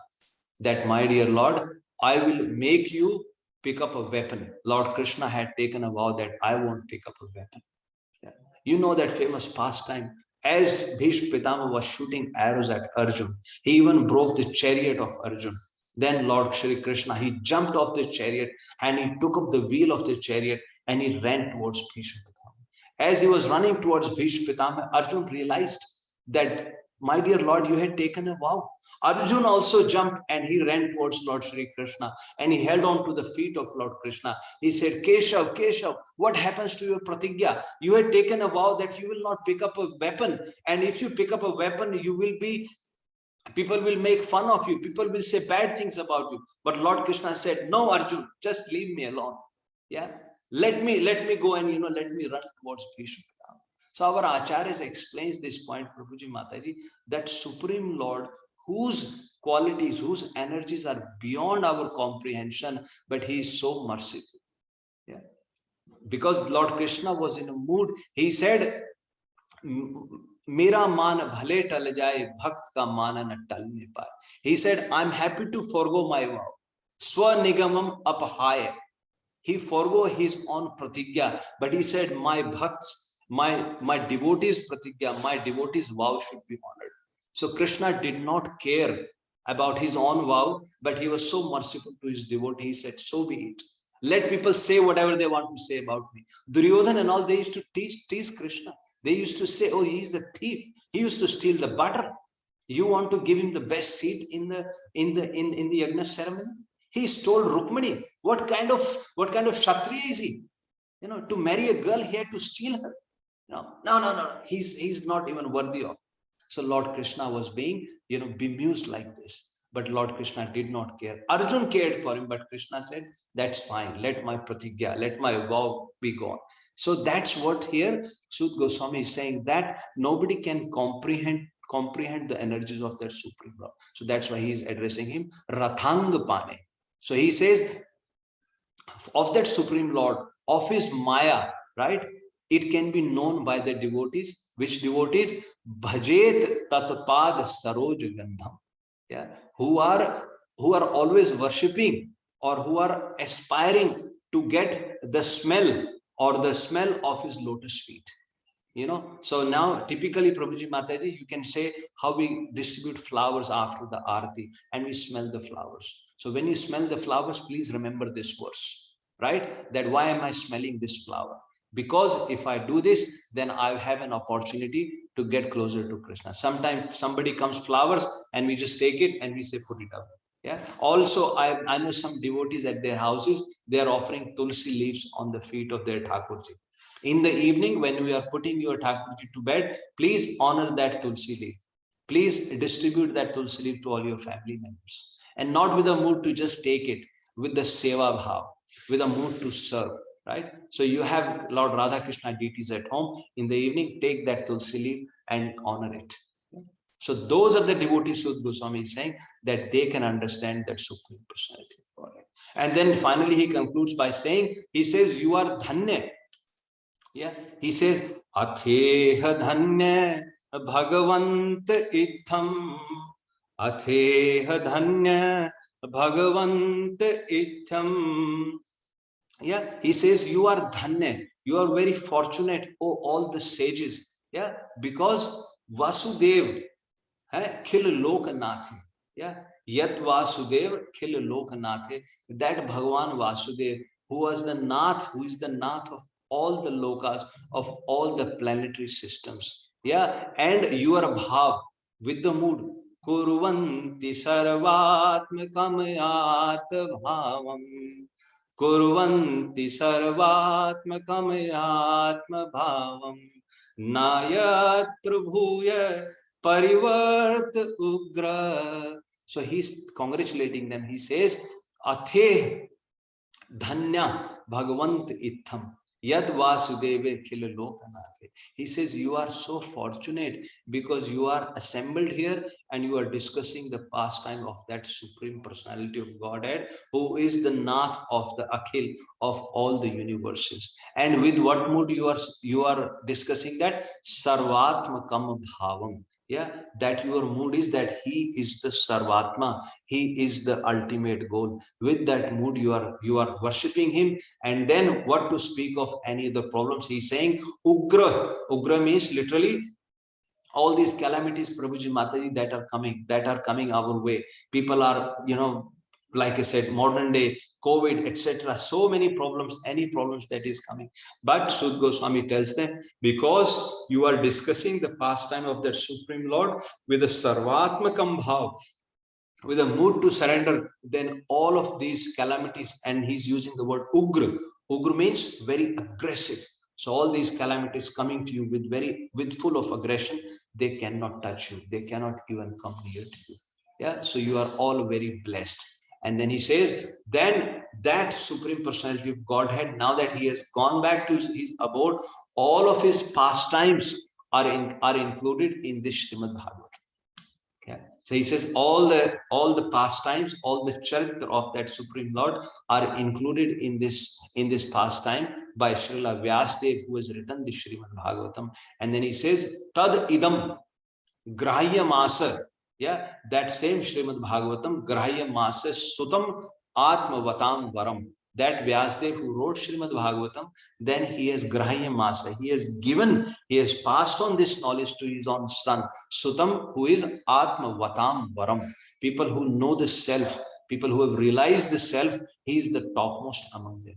that, my dear Lord, I will make you pick up a weapon. Lord Krishna had taken a vow that I won't pick up a weapon. Yeah. You know that famous pastime. As Bhishma Pitama was shooting arrows at Arjun, he even broke the chariot of Arjun. Then Lord Shri Krishna, he jumped off the chariot and he took up the wheel of the chariot and he ran towards Bhishma Pitama. As he was running towards Bhishma Pitama, Arjun realized that, my dear Lord, you had taken a vow. Arjun also jumped and he ran towards Lord Shri Krishna and he held on to the feet of Lord Krishna. He said, Keshav, Keshav, what happens to your pratigya? You had taken a vow that you will not pick up a weapon. And if you pick up a weapon, you will be, people will make fun of you. People will say bad things about you. But Lord Krishna said, no, Arjun, just leave me alone. Yeah. Let me go and, let me run towards Bhishma. So our Acharyas explains this point, Prabhuji Mataji, that Supreme Lord, whose qualities, whose energies are beyond our comprehension, but he is so merciful. Yeah. Because Lord Krishna was in a mood, he said, Mera man bhale tal jaye, bhakt ka mana na tal nahi paaye. He said, I'm happy to forgo my vow. Swa nigamam apahaya. He forgo his own pratigya, but he said, my bhakts, my devotees pratigya, my devotees vow should be honored. So Krishna did not care about his own vow, but he was so merciful to his devotee. He said, so be it. Let people say whatever they want to say about me. Duryodhana and all, they used to tease Krishna. They used to say, oh, he's a thief. He used to steal the butter. You want to give him the best seat in the Yagna ceremony? He stole Rukmani. What kind of Kshatriya is he? To marry a girl, he had to steal her. No. He's not even worthy of. So Lord Krishna was being, bemused like this. But Lord Krishna did not care. Arjun cared for him, but Krishna said, that's fine. Let my pratigya, let my vow be gone. So that's what here Sud Goswami is saying, that nobody can comprehend the energies of their Supreme Lord. So that's why he is addressing him Rathang Pane. So he says, of that Supreme Lord, of his Maya, right? It can be known by the devotees. Which devotees? Bhajet tatpad saroj gandham. Yeah, who are always worshipping or who are aspiring to get the smell or the smell of his lotus feet. So now typically, Prabhuji Mataji, you can say how we distribute flowers after the Aarti and we smell the flowers. So when you smell the flowers, please remember this verse, right? That why am I smelling this flower? Because if I do this, then I have an opportunity to get closer to Krishna. Sometimes somebody comes flowers and we just take it and we say, put it up. Yeah. Also, I know some devotees at their houses, they are offering tulsi leaves on the feet of their Thakurji. In the evening, when we are putting your Thakurji to bed, please honor that tulsi leaf. Please distribute that tulsi leaf to all your family members. And not with a mood to just take it, with the seva bhav, with a mood to serve, right? So you have Lord Radha Krishna deities at home. In the evening, take that tulsi leaf and honor it. So those are the devotees Sud Goswami is saying, that they can understand that Supreme Personality. Godhead. And then finally he concludes by saying, he says, you are dhanya. Yeah, he says, Atheha dhanya bhagavant itham. Atheha dhanya bhagavant itham. Yeah, he says, you are dhanya, you are very fortunate, oh all the sages. Yeah, because Vasudev khil lokanath. Yeah, yat Vasudev khil lokanath. That Bhagavan Vasudev, who was the Nath, who is the Nath of all the lokas, of all the planetary systems. Yeah, and your bhav, with the mood, kurvanti sarvatmakam yat bhavam. Kurvanti sarvatmakam atma bhavam. Nayatra bhuya parivart ugra. So he's congratulating them. He says, Athe dhanya bhagavant itham yad vasudeve khil lokanathe. He says, you are so fortunate because you are assembled here and you are discussing the pastime of that Supreme Personality of Godhead, who is the Nath of the Akhil, of all the universes. And with what mood you are discussing that? Sarvatmakam bhavam. Yeah, that your mood is that he is the Sarvatma, he is the ultimate goal. With that mood you are worshipping him. And then what to speak of any of the problems? He's saying ugra means literally all these calamities, Prabhuji Mataji, that are coming our way. People are, like I said, modern day COVID, etc. So many problems, any problems that is coming. But Sud Goswami tells them, because you are discussing the pastime of that Supreme Lord with a Sarvatmakam bhav, with a mood to surrender, then all of these calamities, and he's using the word ugra. Ugra means very aggressive. So all these calamities coming to you with full of aggression, they cannot touch you. They cannot even come near to you. Yeah. So you are all very blessed. And then he says, then that Supreme Personality of Godhead, now that he has gone back to his abode, all of his pastimes are included in this Srimad Bhagavatam. Yeah. So he says all the pastimes, all the character of that Supreme Lord are included in this pastime by Srila Vyasadeva, who has written the Srimad Bhagavatam. And then he says, Tad idam grahya masa. Yeah, that same Srimad Bhagavatam, grahya masa sutam atmavatam varam. That Vyasadeva who wrote Srimad Bhagavatam, then he has grahya masa. He has passed on this knowledge to his own son, Sutam, who is atmavatam varam. People who know the self, people who have realized the self, he is the topmost among them.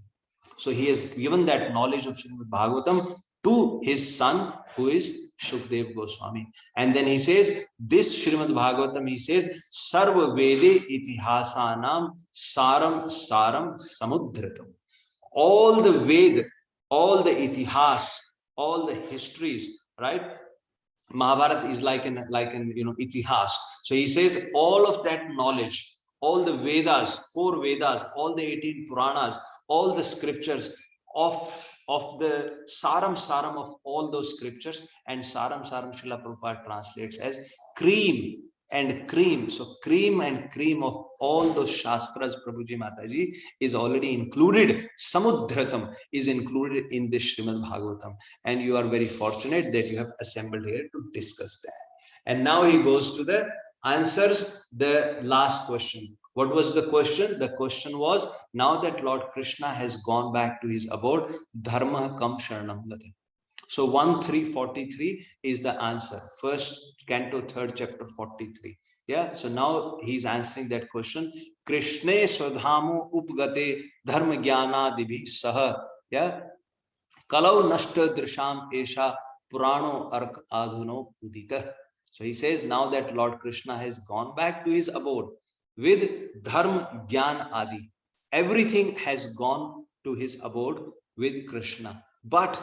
So he has given that knowledge of Srimad Bhagavatam to his son, who is Shukdev Goswami. And then he says, this Srimad Bhagavatam, he says, Sarva Vede Itihasanam Saram Saram Samudratam. All the Ved, all the Itihas, all the histories, right? Mahabharata is like an Itihas. So he says, all of that knowledge, all the Vedas, 4 Vedas, all the 18 Puranas, all the scriptures, of the saram of all those scriptures, and saram Srila Prabhupada translates as cream and cream. So cream and cream of all those shastras, Prabhuji Mataji, is already included. Samudratam is included in this Srimad Bhagavatam, and you are very fortunate that you have assembled here to discuss that. And now he goes to the answers the last question. What was the question? The question was, now that Lord Krishna has gone back to his abode, dharma kam sharanam gati. So 1.3.43 is the answer. First canto, 3rd chapter, 43. Yeah. So now he's answering that question. Krishne swadhamo upgate dharma jnana dibhi saha. Yeah. Kalau nashta drisham esha purano ark adhuno udita. So he says, now that Lord Krishna has gone back to his abode with dharma jnana adi, everything has gone to his abode with Krishna. But,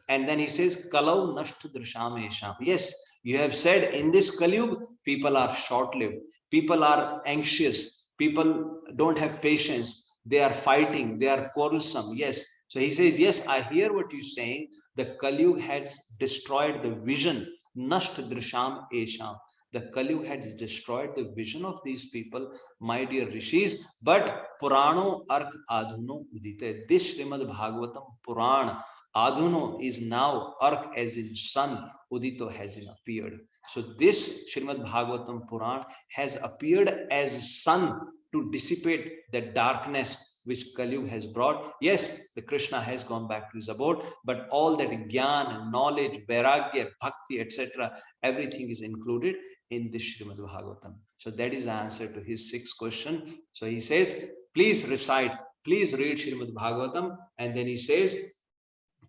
and then he says, Kalau nashtu drisham esham. Yes, you have said in this Kaliyug, people are short-lived, people are anxious, people don't have patience, they are fighting, they are quarrelsome. Yes. So he says, yes, I hear what you're saying. The Kaliyug has destroyed the vision. Nasht drisham esham. The Kali had destroyed the vision of these people, my dear rishis. But Purano Ark Adhuno Udite. This Srimad Bhagavatam Puran Adhuno is now Ark as in sun, Udito has appeared. So this Srimad Bhagavatam Puran has appeared as sun to dissipate the darkness which Kali has brought. Yes, the Krishna has gone back to his abode, but all that Gyan, knowledge, Vairagya, Bhakti, etc., everything is included in this Srimad Bhagavatam. So that is the answer to his sixth question. So he says, please recite, please read Srimad Bhagavatam. And then he says,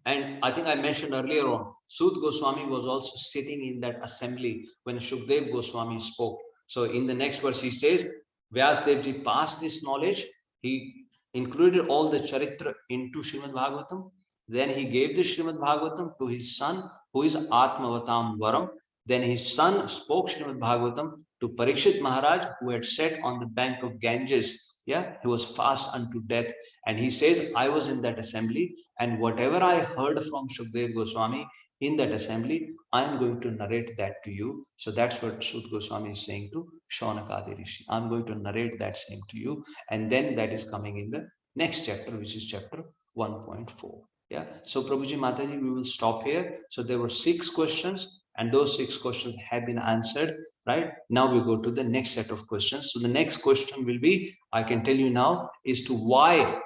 and I think I mentioned earlier on, Sud Goswami was also sitting in that assembly when Shukdev Goswami spoke. So in the next verse, he says, Vyasdevji passed this knowledge. He included all the charitra into Srimad Bhagavatam. Then he gave the Srimad Bhagavatam to his son, who is Atmavatam Varam. Then his son spoke Srimad Bhagavatam to Parikshit Maharaj, who had sat on the bank of Ganges. Yeah, he was fast unto death. And he says, I was in that assembly, and whatever I heard from Shukdev Goswami in that assembly, I am going to narrate that to you. So that's what Sud Goswami is saying to Shaunakadi Rishi. I'm going to narrate that same to you. And then that is coming in the next chapter, which is chapter 1.4. Yeah. So Prabhuji Mataji, we will stop here. So there were 6 questions. And those 6 questions have been answered, right? Now we go to the next set of questions. So the next question will be, I can tell you now, is to why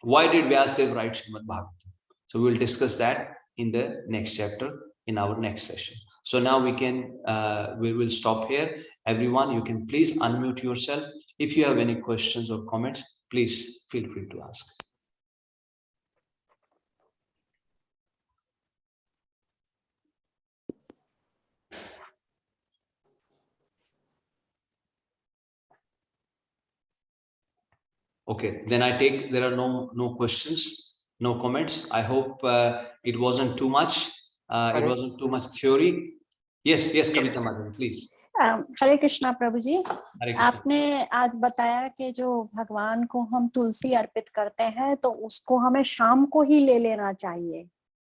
did Vyasdev write Srimad Bhagavatam? So we will discuss that in the next chapter, in our next session. So now we will stop here. Everyone, you can please unmute yourself. If you have any questions or comments, please feel free to ask. Okay, then I take there are no questions, no comments. I hope it wasn't too much. It wasn't too much theory. Yes, Kavita Madam, please. हरे कृष्णा प्रभु जी, आपने आज बताया कि जो भगवान को हम तुलसी अर्पित करते हैं तो उसको हमें शाम को ही ले लेना चाहिए,